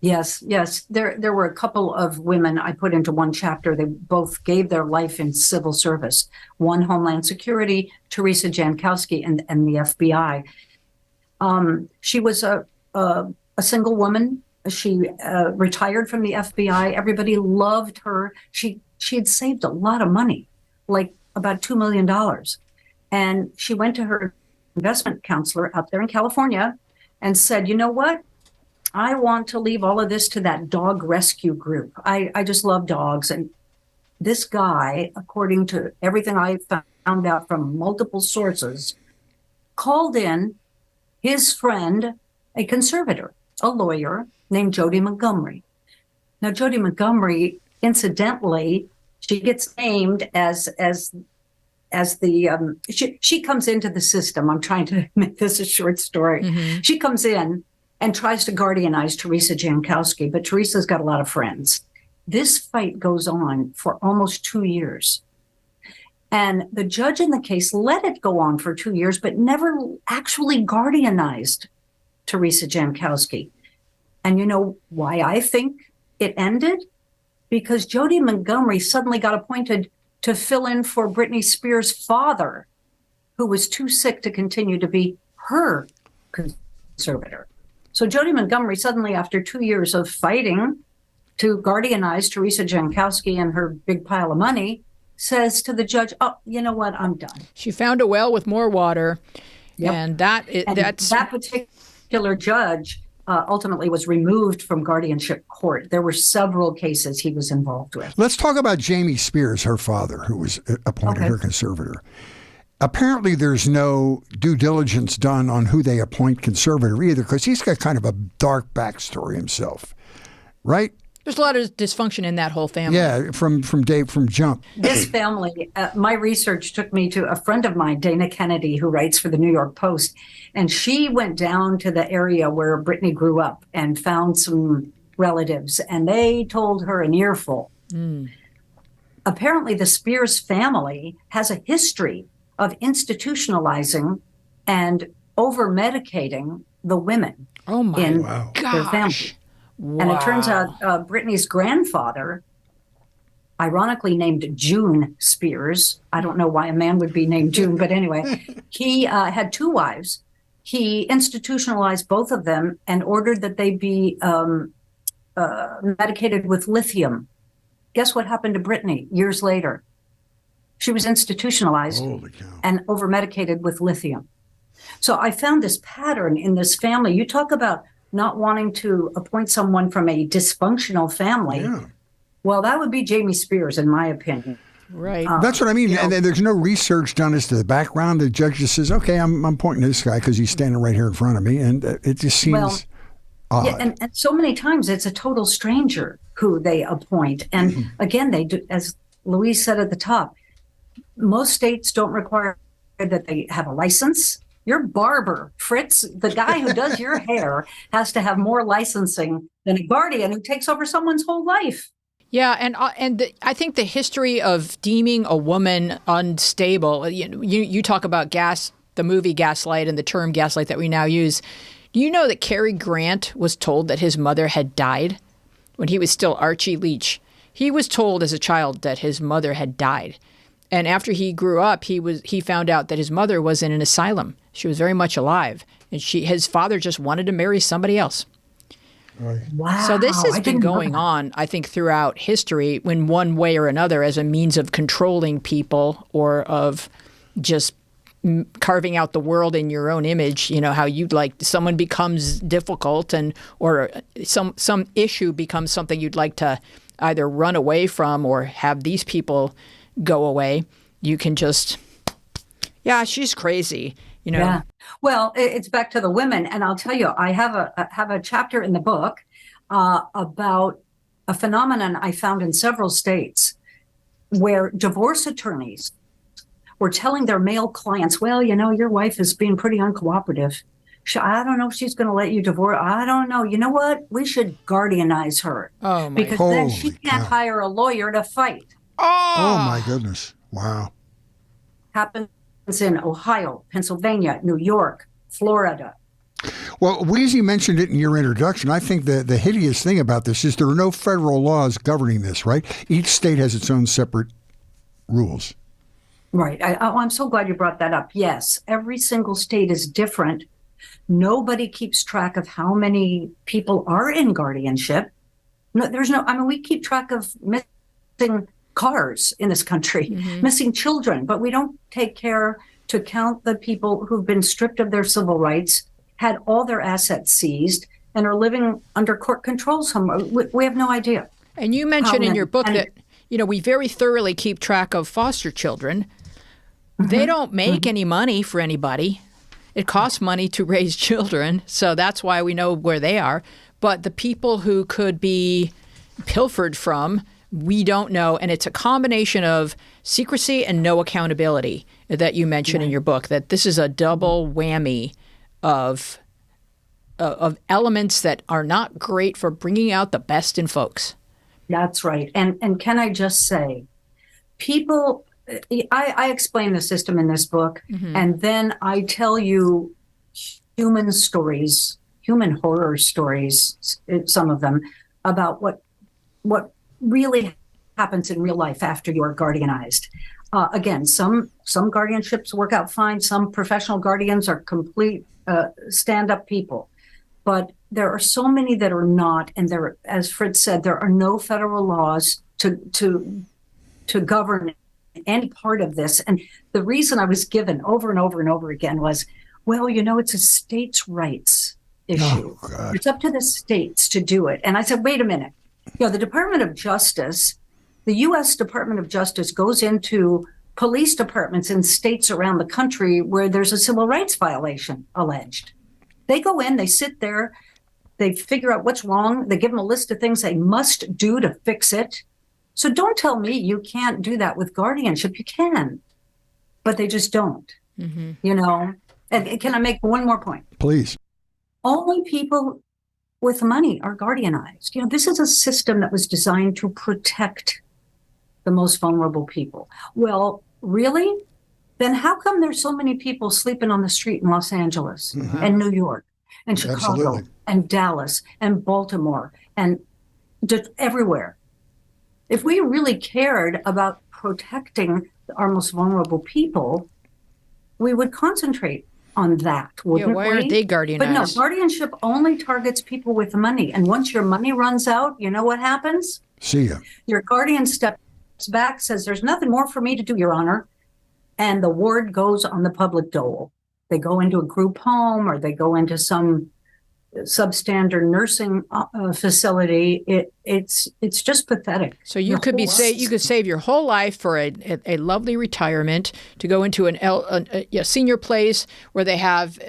Yes. There were a couple of women I put into one chapter. They both gave their life in civil service. One, Homeland Security, Teresa Jankowski, and the FBI. She was a single woman. She retired from the FBI. Everybody loved her. She had saved a lot of money, like about $2 million. And she went to her investment counselor out there in California and said, you know what? I want to leave all of this to that dog rescue group. I just love dogs. And this guy, according to everything I found out from multiple sources, called in his friend, a conservator. a lawyer named Jody Montgomery. Now, Jody Montgomery, incidentally, she gets named as the she comes into the system. I'm trying to make this a short story. Mm-hmm. She comes in and tries to guardianize Teresa Jankowski, but Teresa's got a lot of friends. This fight goes on for almost 2 years. And the judge in the case let it go on for 2 years, but never actually guardianized Teresa Jankowski. And you know why I think it ended? Because Jody Montgomery suddenly got appointed to fill in for Britney Spears' father, who was too sick to continue to be her conservator. So Jody Montgomery suddenly, after 2 years of fighting to guardianize Teresa Jankowski and her big pile of money, says to the judge, oh, you know what, I'm done. She found a well with more water. Yep. And that's that particular judge ultimately was removed from guardianship court. There were several cases he was involved with. Let's talk about Jamie Spears, her father, who was appointed her conservator. Apparently, there's no due diligence done on who they appoint conservator either, because he's got kind of a dark backstory himself, right? There's a lot of dysfunction in that whole family. Yeah, from jump. This family, my research took me to a friend of mine, Dana Kennedy, who writes for the New York Post. And she went down to the area where Britney grew up and found some relatives. And they told her an earful. Mm. Apparently, the Spears family has a history of institutionalizing and over-medicating the women in their family. Wow. And it turns out Britney's grandfather, ironically named June Spears, I don't know why a man would be named June, but anyway, he had 2 wives. He institutionalized both of them and ordered that they be medicated with lithium. Guess what happened to Britney years later? She was institutionalized and over-medicated with lithium. So I found this pattern in this family. You talk about not wanting to appoint someone from a dysfunctional family. Yeah. Well, that would be Jamie Spears, in my opinion. Right. That's what I mean. And there's no research done as to the background. The judge just says, okay, I'm pointing to this guy because he's standing right here in front of me. And it just seems odd. Yeah, and so many times it's a total stranger who they appoint. And again, they do, as Louise said at the top, most states don't require that they have a license. Your barber, Fritz, the guy who does your hair, has to have more licensing than a guardian who takes over someone's whole life. Yeah, and I think the history of deeming a woman unstable, you talk about the movie Gaslight and the term gaslight that we now use. Do you know that Cary Grant was told that his mother had died when he was still Archie Leach? He was told as a child that his mother had died. And after he grew up, he found out that his mother was in an asylum. She was very much alive. And his father just wanted to marry somebody else. Right. Wow. So this has been going on, I think, throughout history in one way or another as a means of controlling people or of just carving out the world in your own image. You know, how you'd like someone becomes difficult or some issue becomes something you'd like to either run away from or have these people go away. You can just, she's crazy, you know. Yeah. Well, it's back to the women, and I'll tell you, I have a chapter in the book about a phenomenon I found in several states where divorce attorneys were telling their male clients, well, you know, your wife is being pretty uncooperative. I don't know if she's going to let you divorce. I don't know. You know what? We should guardianize her. Oh, my because then she can't hire a lawyer to fight. Oh, my goodness. Wow. Happens in Ohio, Pennsylvania, New York, Florida. Well, Weezy mentioned it in your introduction. I think the hideous thing about this is there are no federal laws governing this, right? Each state has its own separate rules. Right. I'm so glad you brought that up. Yes, every single state is different. Nobody keeps track of how many people are in guardianship. We keep track of missing cars in this country, missing children, but we don't take care to count the people who've been stripped of their civil rights, had all their assets seized, and are living under court control somewhere. We have no idea. And you mentioned in your book that, we very thoroughly keep track of foster children. They don't make any money for anybody. It costs money to raise children, so that's why we know where they are. But the people who could be pilfered from, we don't know. And it's a combination of secrecy and no accountability that you mention in your book, that this is a double whammy of elements that are not great for bringing out the best in folks. That's right. And can I just say, people, I explain the system in this book, and then I tell you human stories, human horror stories, some of them, about what really happens in real life after you are guardianized. Again, some guardianships work out fine. Some professional guardians are complete stand-up people. But there are so many that are not, and there, as Fritz said, there are no federal laws to govern any part of this. And the reason I was given over and over and over again was, well, it's a states' rights issue. Oh, it's up to the states to do it. And I said, wait a minute. The Department of Justice, the U.S. Department of Justice goes into police departments in states around the country where there's a civil rights violation alleged. They go in, they sit there, they figure out what's wrong. They give them a list of things they must do to fix it. So don't tell me you can't do that with guardianship. You can, but they just don't, And can I make one more point? Please. Only people with money are guardianized. This is a system that was designed to protect the most vulnerable people. Well, really? Then how come there's so many people sleeping on the street in Los Angeles and New York and Chicago and Dallas and Baltimore and everywhere? If we really cared about protecting our most vulnerable people, we would concentrate on that, wouldn't we? Why aren't they guardianized? But no, guardianship only targets people with money. And once your money runs out, you know what happens? See ya. Your guardian steps back, says, there's nothing more for me to do, Your Honor. And the ward goes on the public dole. They go into a group home or they go into some substandard nursing facility. It's just pathetic. So you could save your whole life for a lovely retirement to go into a senior place where they have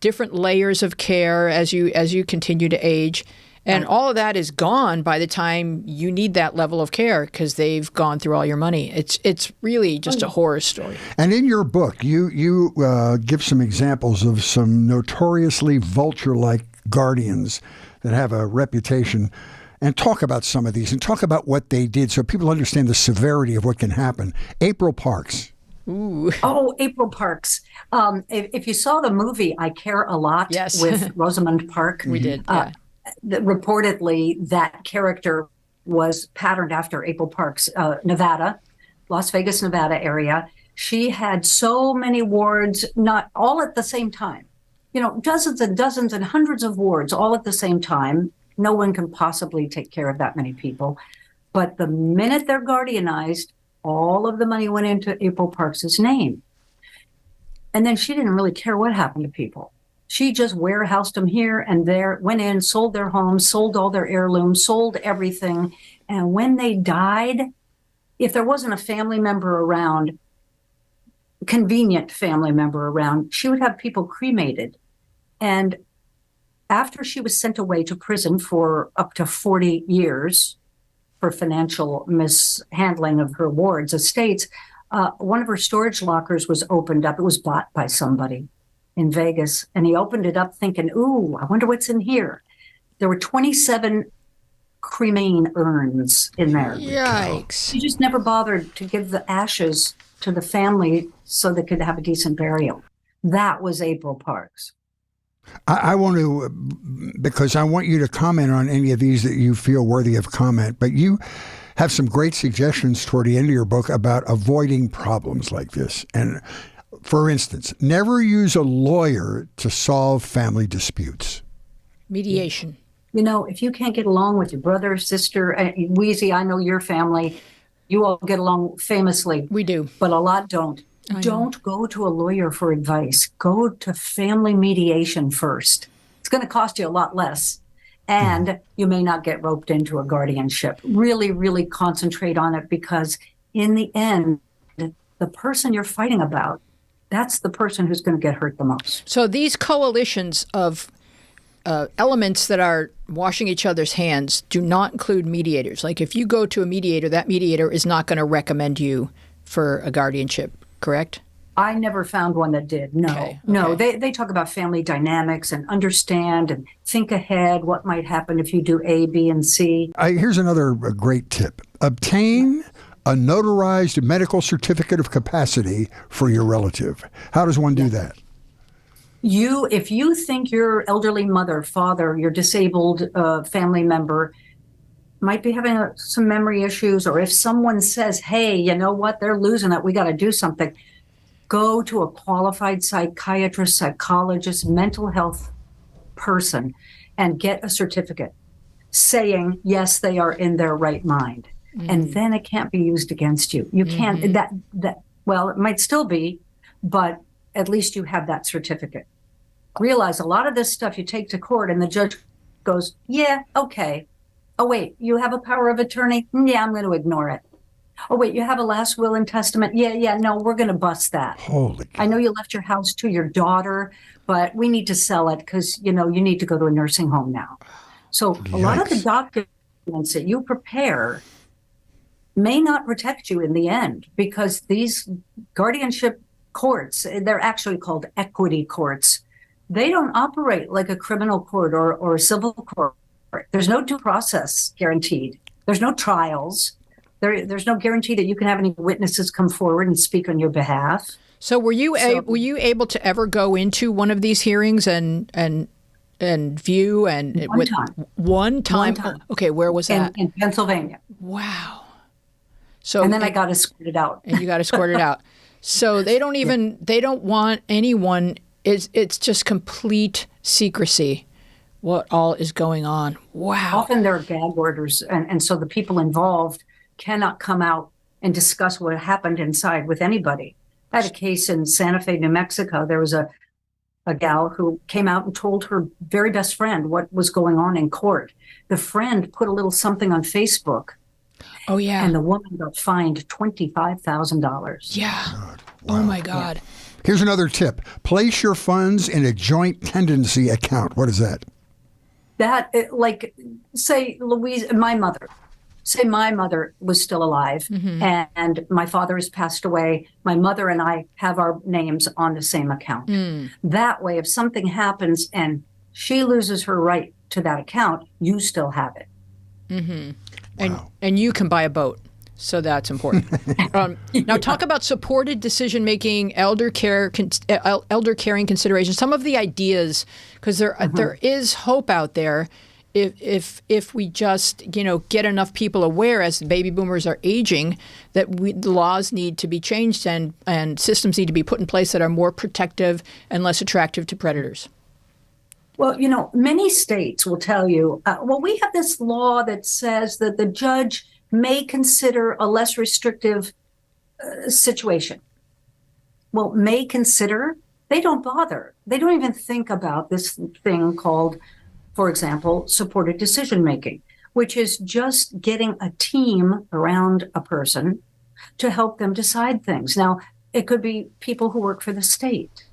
different layers of care as you continue to age. And all of that is gone by the time you need that level of care because they've gone through all your money. It's really just a horror story. And in your book, you give some examples of some notoriously vulture-like guardians that have a reputation, and talk about some of these and talk about what they did so people understand the severity of what can happen. April Parks. Ooh. Oh, April Parks. If you saw the movie I Care a Lot with Rosamund Park. We did, yeah. Reportedly, that character was patterned after April Parks, Nevada, Las Vegas, Nevada area. She had so many wards, not all at the same time. Dozens and dozens and hundreds of wards all at the same time. No one can possibly take care of that many people. But the minute they're guardianized, all of the money went into April Parks' name. And then she didn't really care what happened to people. She just warehoused them here and there, went in, sold their homes, sold all their heirlooms, sold everything. And when they died, if there wasn't a family member around, convenient family member around, she would have people cremated. And after she was sent away to prison for up to 40 years for financial mishandling of her ward's estates, one of her storage lockers was opened up. It was bought by somebody in Vegas, and he opened it up thinking, ooh, I wonder what's in here. There were 27 cremain urns in there. Yikes. He just never bothered to give the ashes to the family so they could have a decent burial. That was April Parks. I want to, because I want you to comment on any of these that you feel worthy of comment, but you have some great suggestions toward the end of your book about avoiding problems like this. And for instance, never use a lawyer to solve family disputes. Mediation. If you can't get along with your brother, sister, Wheezy, I know your family, you all get along famously. We do. But a lot don't. Don't go to a lawyer for advice. Go to family mediation first. It's going to cost you a lot less. And you may not get roped into a guardianship. Really, really concentrate on it, because in the end, the person you're fighting about, that's the person who's going to get hurt the most. So these coalitions of elements that are washing each other's hands do not include mediators. Like if you go to a mediator, that mediator is not going to recommend you for a guardianship, correct? I never found one that did. No, Okay. no. They talk about family dynamics and understand and think ahead what might happen if you do A, B, and C. Here's another great tip. Obtain a notarized medical certificate of capacity for your relative. How does one do that? If you think your elderly mother, father, your disabled family member might be having some memory issues, or if someone says, hey, you know what, they're losing it, we got to do something, go to a qualified psychiatrist, psychologist, mental health person and get a certificate saying, yes, they are in their right mind. And then it can't be used against you. You can't, well, it might still be, but at least you have that certificate. Realize a lot of this stuff you take to court and the judge goes, yeah, okay. Oh, wait, you have a power of attorney? Yeah, I'm going to ignore it. Oh, wait, you have a last will and testament? Yeah, no, we're going to bust that. Holy I know you left your house to your daughter, but we need to sell it because, you need to go to a nursing home now. So a lot of the documents that you prepare may not protect you in the end, because these guardianship courts, they're actually called equity courts. They don't operate like a criminal court or a civil court. There's no due process guaranteed. There's no trials. There's no guarantee that you can have any witnesses come forward and speak on your behalf. So were you able to ever go into one of these hearings and view and one time? Okay, where was that? In Pennsylvania. Wow. So and then I got escorted out. And you got escorted out. So they don't want anyone. It's just complete secrecy what all is going on. Wow. Often there are gag orders, and so the people involved cannot come out and discuss what happened inside with anybody. I had a case in Santa Fe, New Mexico. There was a gal who came out and told her very best friend what was going on in court. The friend put a little something on Facebook. Oh, yeah. And the woman got fined $25,000. Yeah. God. Wow. Oh, my God. Yeah. Here's another tip. Place your funds in a joint tendency account. What is that? That, say my mother was still alive and my father has passed away. My mother and I have our names on the same account. That way, if something happens and she loses her right to that account, you still have it. And you can buy a boat. So that's important. Now, talk about supported decision-making, elder caring considerations, some of the ideas, because there is hope out there if we just, get enough people aware as the baby boomers are aging that the laws need to be changed and systems need to be put in place that are more protective and less attractive to predators. Well, many states will tell you, we have this law that says that the judge may consider a less restrictive situation. Well, may consider, they don't bother. They don't even think about this thing called, for example, supported decision-making, which is just getting a team around a person to help them decide things. Now, it could be people who work for the state.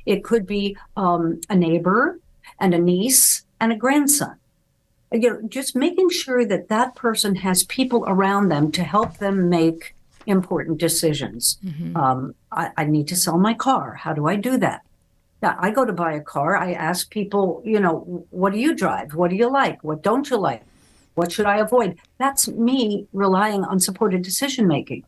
It could be a neighbor and a niece and a grandson. Just making sure that person has people around them to help them make important decisions. I need to sell my car. How do I do that? Now, I go to buy a car. I ask people, what do you drive? What do you like? What don't you like? What should I avoid? That's me relying on supported decision making.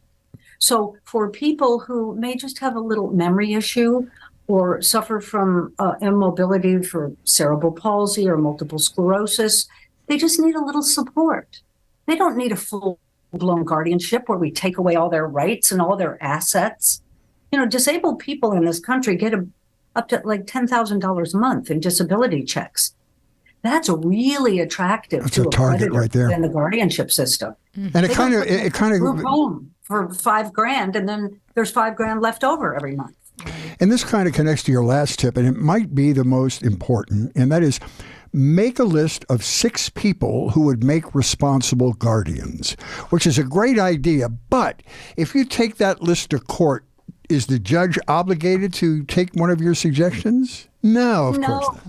So for people who may just have a little memory issue or suffer from immobility for cerebral palsy or multiple sclerosis, they just need a little support. They don't need a full-blown guardianship where we take away all their rights and all their assets. Disabled people in this country get up to like $10,000 a month in disability checks. That's really attractive. That's a target right there in the guardianship system. And it kind of group home for $5,000, and then there's $5,000 left over every month. And this kind of connects to your last tip, and it might be the most important, and that is make a list of 6 people who would make responsible guardians, which is a great idea. But if you take that list to court is the judge obligated to take one of your suggestions? No, of course not.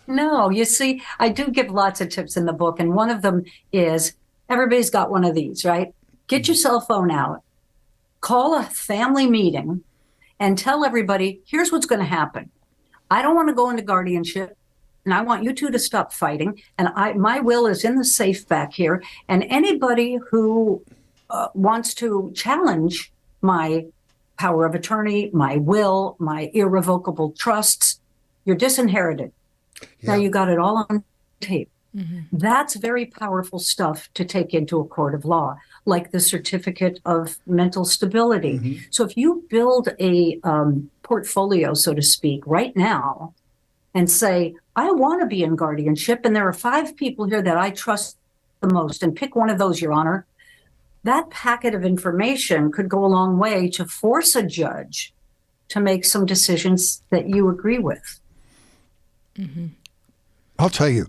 No, you see, I do give lots of tips in the book, and one of them is everybody's got one of these, right? Get your cell phone out, call a family meeting, and tell everybody, here's what's going to happen. I don't want to go into guardianship, and I want you two to stop fighting, and my will is in the safe back here, and anybody who wants to challenge my power of attorney, my will, my irrevocable trusts, you're disinherited. Yeah. Now you got it all on tape. Mm-hmm. That's very powerful stuff to take into a court of law, like the certificate of mental stability. Mm-hmm. So if you build a portfolio, so to speak, right now and say, I want to be in guardianship, and there are 5 people here that I trust the most, and pick one of those, Your Honor, that packet of information could go a long way to force a judge to make some decisions that you agree with. Mm-hmm. I'll tell you,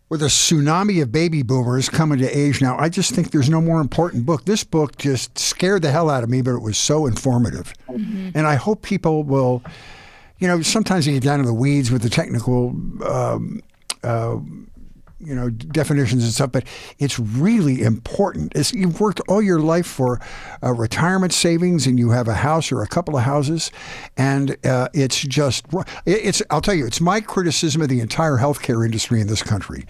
with a tsunami of baby boomers coming to age now, I just think there's no more important book. This book just scared the hell out of me, but it was so informative. Mm-hmm. And I hope people will, sometimes you get down in the weeds with the technical definitions and stuff, but it's really important. You've worked all your life for retirement savings, and you have a house or a couple of houses, and I'll tell you, it's my criticism of the entire healthcare industry in this country.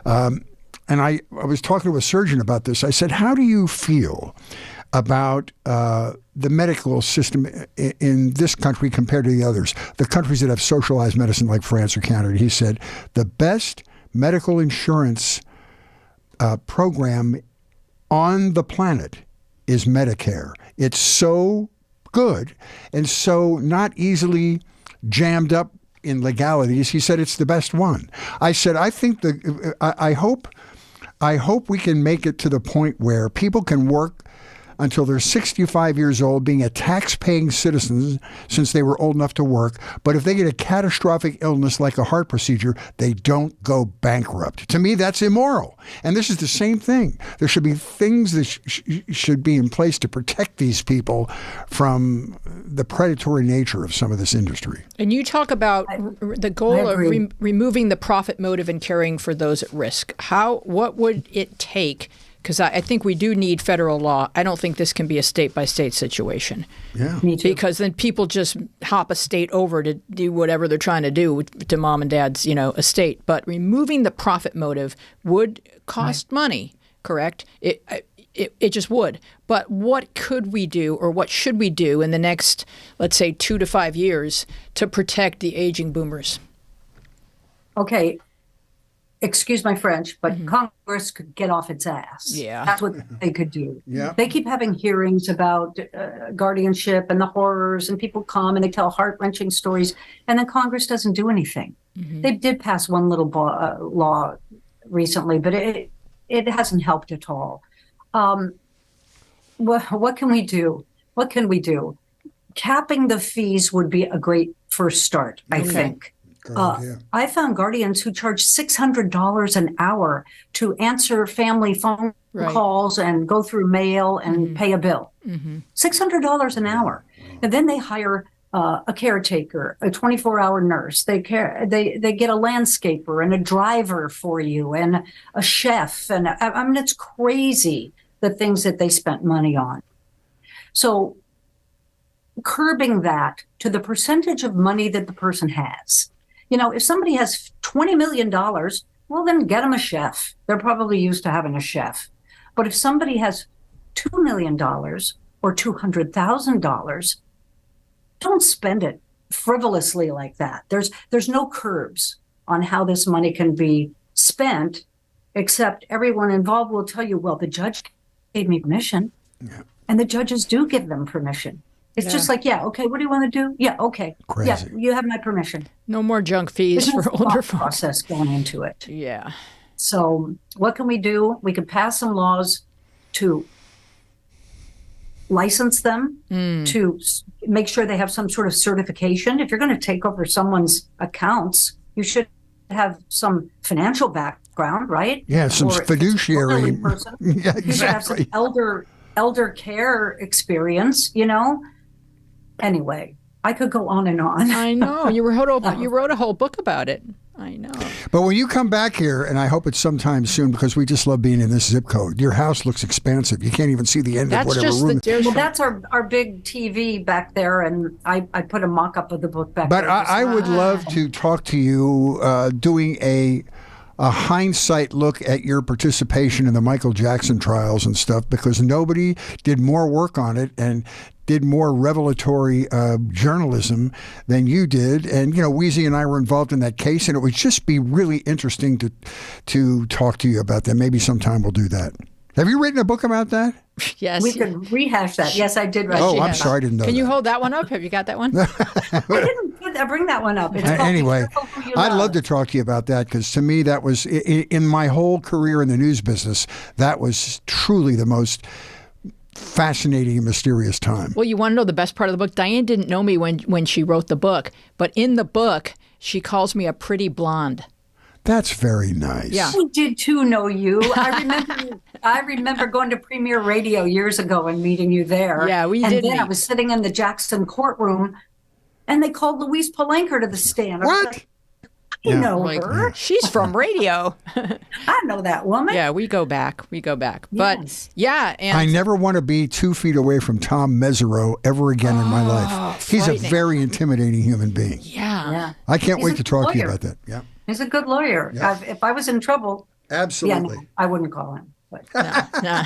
And I was talking to a surgeon about this. I said, how do you feel about the medical system in this country compared to the others, the countries that have socialized medicine like France or Canada? He said, the best medical insurance program on the planet is Medicare. It's so good and so not easily jammed up in legalities. He said it's the best one. I said, I hope we can make it to the point where people can work until they're 65 years old, being a tax-paying citizen since they were old enough to work. But if they get a catastrophic illness like a heart procedure, they don't go bankrupt. To me, that's immoral. And this is the same thing. There should be things that should be in place to protect these people from the predatory nature of some of this industry. And you talk about the goal of removing the profit motive and caring for those at risk. What would it take? Because I think we do need federal law. I don't think this can be a state-by-state situation. Yeah, me too. Because then people just hop a state over to do whatever they're trying to do to mom and dad's, estate. But removing the profit motive would cost money, correct? It just would. But what could we do, or what should we do in the next, let's say, 2 to 5 years to protect the aging boomers? Okay. Excuse my French, but Congress could get off its ass. Yeah. That's what they could do. Yeah. They keep having hearings about guardianship and the horrors, and people come and they tell heart-wrenching stories, and then Congress doesn't do anything. Mm-hmm. They did pass one little law recently, but it hasn't helped at all. What can we do? What can we do? Capping the fees would be a great first start, I think. I found guardians who charge $600 an hour to answer family phone calls and go through mail and pay a bill. Mm-hmm. $600 an hour. And then they hire a caretaker, a 24-hour nurse. They get a landscaper and a driver for you and a chef. And I mean, it's crazy the things that they spent money on. So curbing that to the percentage of money that the person has. If somebody has $20 million, well, then get them a chef. They're probably used to having a chef. But if somebody has $2 million or $200,000, don't spend it frivolously like that. There's no curbs on how this money can be spent, except everyone involved will tell you, well, the judge gave me permission. Yeah. And the judges do give them permission. It's just like, okay, what do you want to do? Yeah, okay. Crazy. Yeah, you have my permission. No more junk fees for older folks. Process going into it. Yeah. So what can we do? We can pass some laws to license them, to make sure they have some sort of certification. If you're going to take over someone's accounts, you should have some financial background, right? Yeah, some fiduciary. Person, yeah, exactly. You should have some elder care experience, Anyway, I could go on and on. I know. You wrote a whole book about it. I know. But when you come back here, and I hope it's sometime soon, because we just love being in this zip code. Your house looks expansive. You can't even see the end That's of whatever just room. the Well, that's our big TV back there, and I put a mock-up of the book back But there. I would love to talk to you doing a hindsight look at your participation in the Michael Jackson trials and stuff, because nobody did more work on it and did more revelatory journalism than you did. And, Wheezy and I were involved in that case, and it would just be really interesting to talk to you about that. Maybe sometime we'll do that. Have you written a book about that? Yes. We could rehash that. Yes, I did write. Oh, I'm sorry, I didn't know Can you that. hold that one up? Have you got that one? I didn't bring that one up. It's called Be Anyway, Careful Who You I'd Love. love to talk to you about that, because to me that was, in my whole career in the news business, that was truly the most fascinating and mysterious time. Well, you want to know the best part of the book? Diane didn't know me when she wrote the book, but in the book, she calls me a pretty blonde. That's very nice. Yeah. I did too know you. I remember going to Premier Radio years ago and meeting you there. Yeah, we and did then I meet. was sitting in the Jackson courtroom, and they called Louise Palanker to the stand. I was What? like, I know Like, her. she's from radio. I know that woman. Yeah, we go back. But Yes. yeah, and I never want to be 2 feet away from Tom Mesereau ever again in my life. He's a frightening. very intimidating human being. yeah. I can't He's wait a to talk to you lawyer. about that. Yeah, He's a good lawyer. Yeah. If I was in trouble, absolutely. no, I wouldn't call him. But No.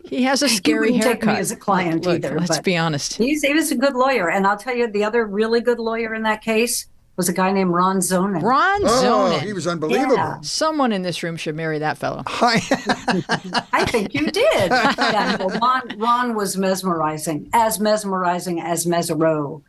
He has a scary wouldn't take haircut. me as a client Look, either, let's but- be honest. he was a good lawyer. And I'll tell you, the other really good lawyer in that case was a guy named Ron Zonin. Ron Oh, Zonin. he was unbelievable. Yeah. Someone in this room should marry that fellow. I think you did. Yeah, no, Ron was mesmerizing as Mesereau.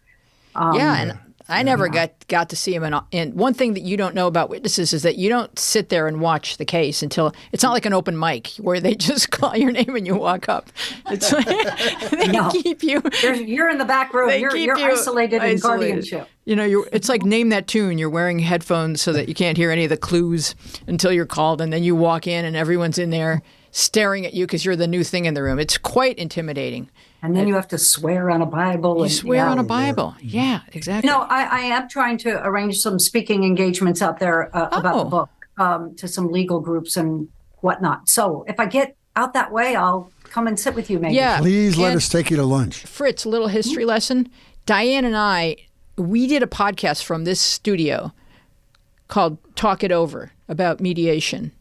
Yeah, and I never got to see him. And one thing that you don't know about witnesses is that you don't sit there and watch the case until it's not like an open mic where they just call your name and you walk up. It's like they No. keep you. You're in the back row. They You're keep you isolated in isolated. guardianship. It's like name that tune. You're wearing headphones so that you can't hear any of the clues until you're called, and then you walk in and everyone's in there staring at you because you're the new thing in the room. It's quite intimidating. And then you have to swear on a Bible. You and, swear yeah. on a Bible. Yeah, exactly. No, I am trying to arrange some speaking engagements out there about the book to some legal groups and whatnot. So if I get out that way, I'll come and sit with you maybe. Yeah. Please let And us take you to lunch. Fritz, little history lesson. Diane and we did a podcast from this studio called Talk It Over about mediation.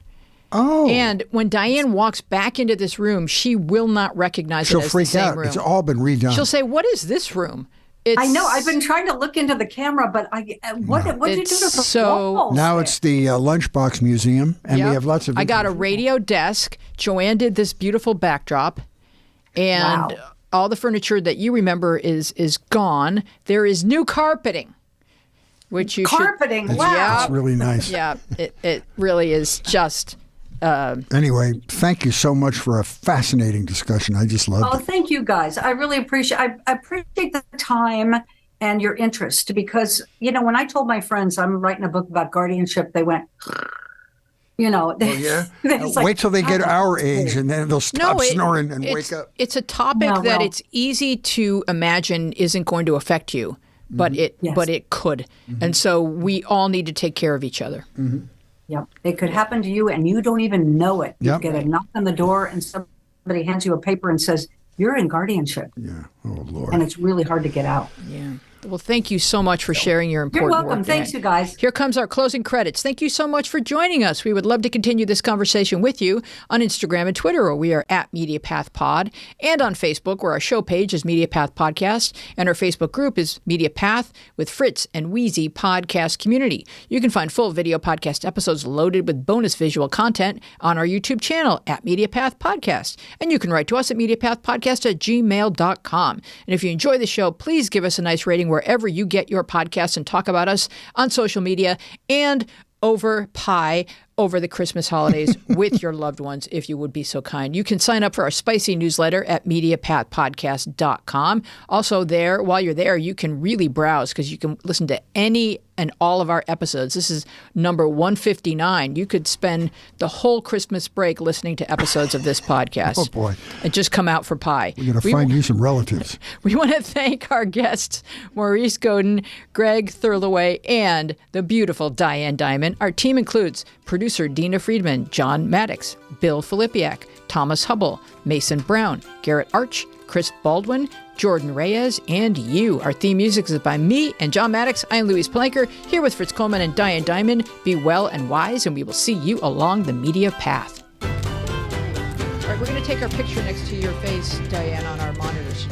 Oh, And when Diane walks back into this room, she will not recognize she'll it as freak the same out. room. It's all been redone. She'll say, "What is this room?" It's, I know. I've been trying to look into the camera, but what did you do to the so- walls Now there? it's the Lunchbox Museum, and Yep. we have lots of. I got a radio desk. Joanne did this beautiful backdrop, and Wow. all the furniture that you remember is gone. There is new carpeting, which you carpeting. It's, Wow. it's really nice. should. Yeah, it really is just. Anyway, thank you so much for a fascinating discussion. I just loved Oh, it. thank you guys. I really appreciate. I appreciate the time and your interest because when I told my friends I'm writing a book about guardianship, they went, Oh yeah. it's like, Wait till they get "Oh, our that's age, cool." and then they'll stop snoring and it's, wake up. It's a topic No, that well- it's easy to imagine isn't going to affect you, but Yes. it could. And so we all need to take care of each other. Yep. It could happen to you and you don't even know it. You Yep. get a knock on the door and somebody hands you a paper and says, "You're in guardianship." Yeah. Oh Lord. And it's really hard to get out. Yeah. Well, thank you so much for sharing your You're important welcome. work. Thanks, Diane. you guys. Here comes our closing credits. Thank you so much for joining us. We would love to continue this conversation with you on Instagram and Twitter, where we are at MediaPathPod, and on Facebook, where our show page is MediaPath Podcast, and our Facebook group is MediaPath with Fritz and Wheezy Podcast Community. You can find full video podcast episodes loaded with bonus visual content on our YouTube channel at MediaPath Podcast. And you can write to us at MediaPathPodcast@gmail.com. And if you enjoy the show, please give us a nice rating wherever you get your podcasts and talk about us on social media and over Pi over the Christmas holidays with your loved ones, if you would be so kind. You can sign up for our spicy newsletter at MediaPathPodcast.com. Also there, while you're there, you can really browse because you can listen to any and all of our episodes. This is number 159. You could spend the whole Christmas break listening to episodes of this podcast. Oh, boy. And just come out for pie. We're going to find you some relatives. We want to thank our guests, Maurice Godin, Greg Thirloway, and the beautiful Diane Diamond. Our team includes producer Dina Friedman, John Maddox, Bill Filipiak, Thomas Hubble, Mason Brown, Garrett Arch, Chris Baldwin, Jordan Reyes, and you. Our theme music is by me and John Maddox. I'm Louise Planker, here with Fritz Coleman and Diane Diamond. Be well and wise, and we will see you along the media path. All right, we're going to take our picture next to your face, Diane, on our monitors.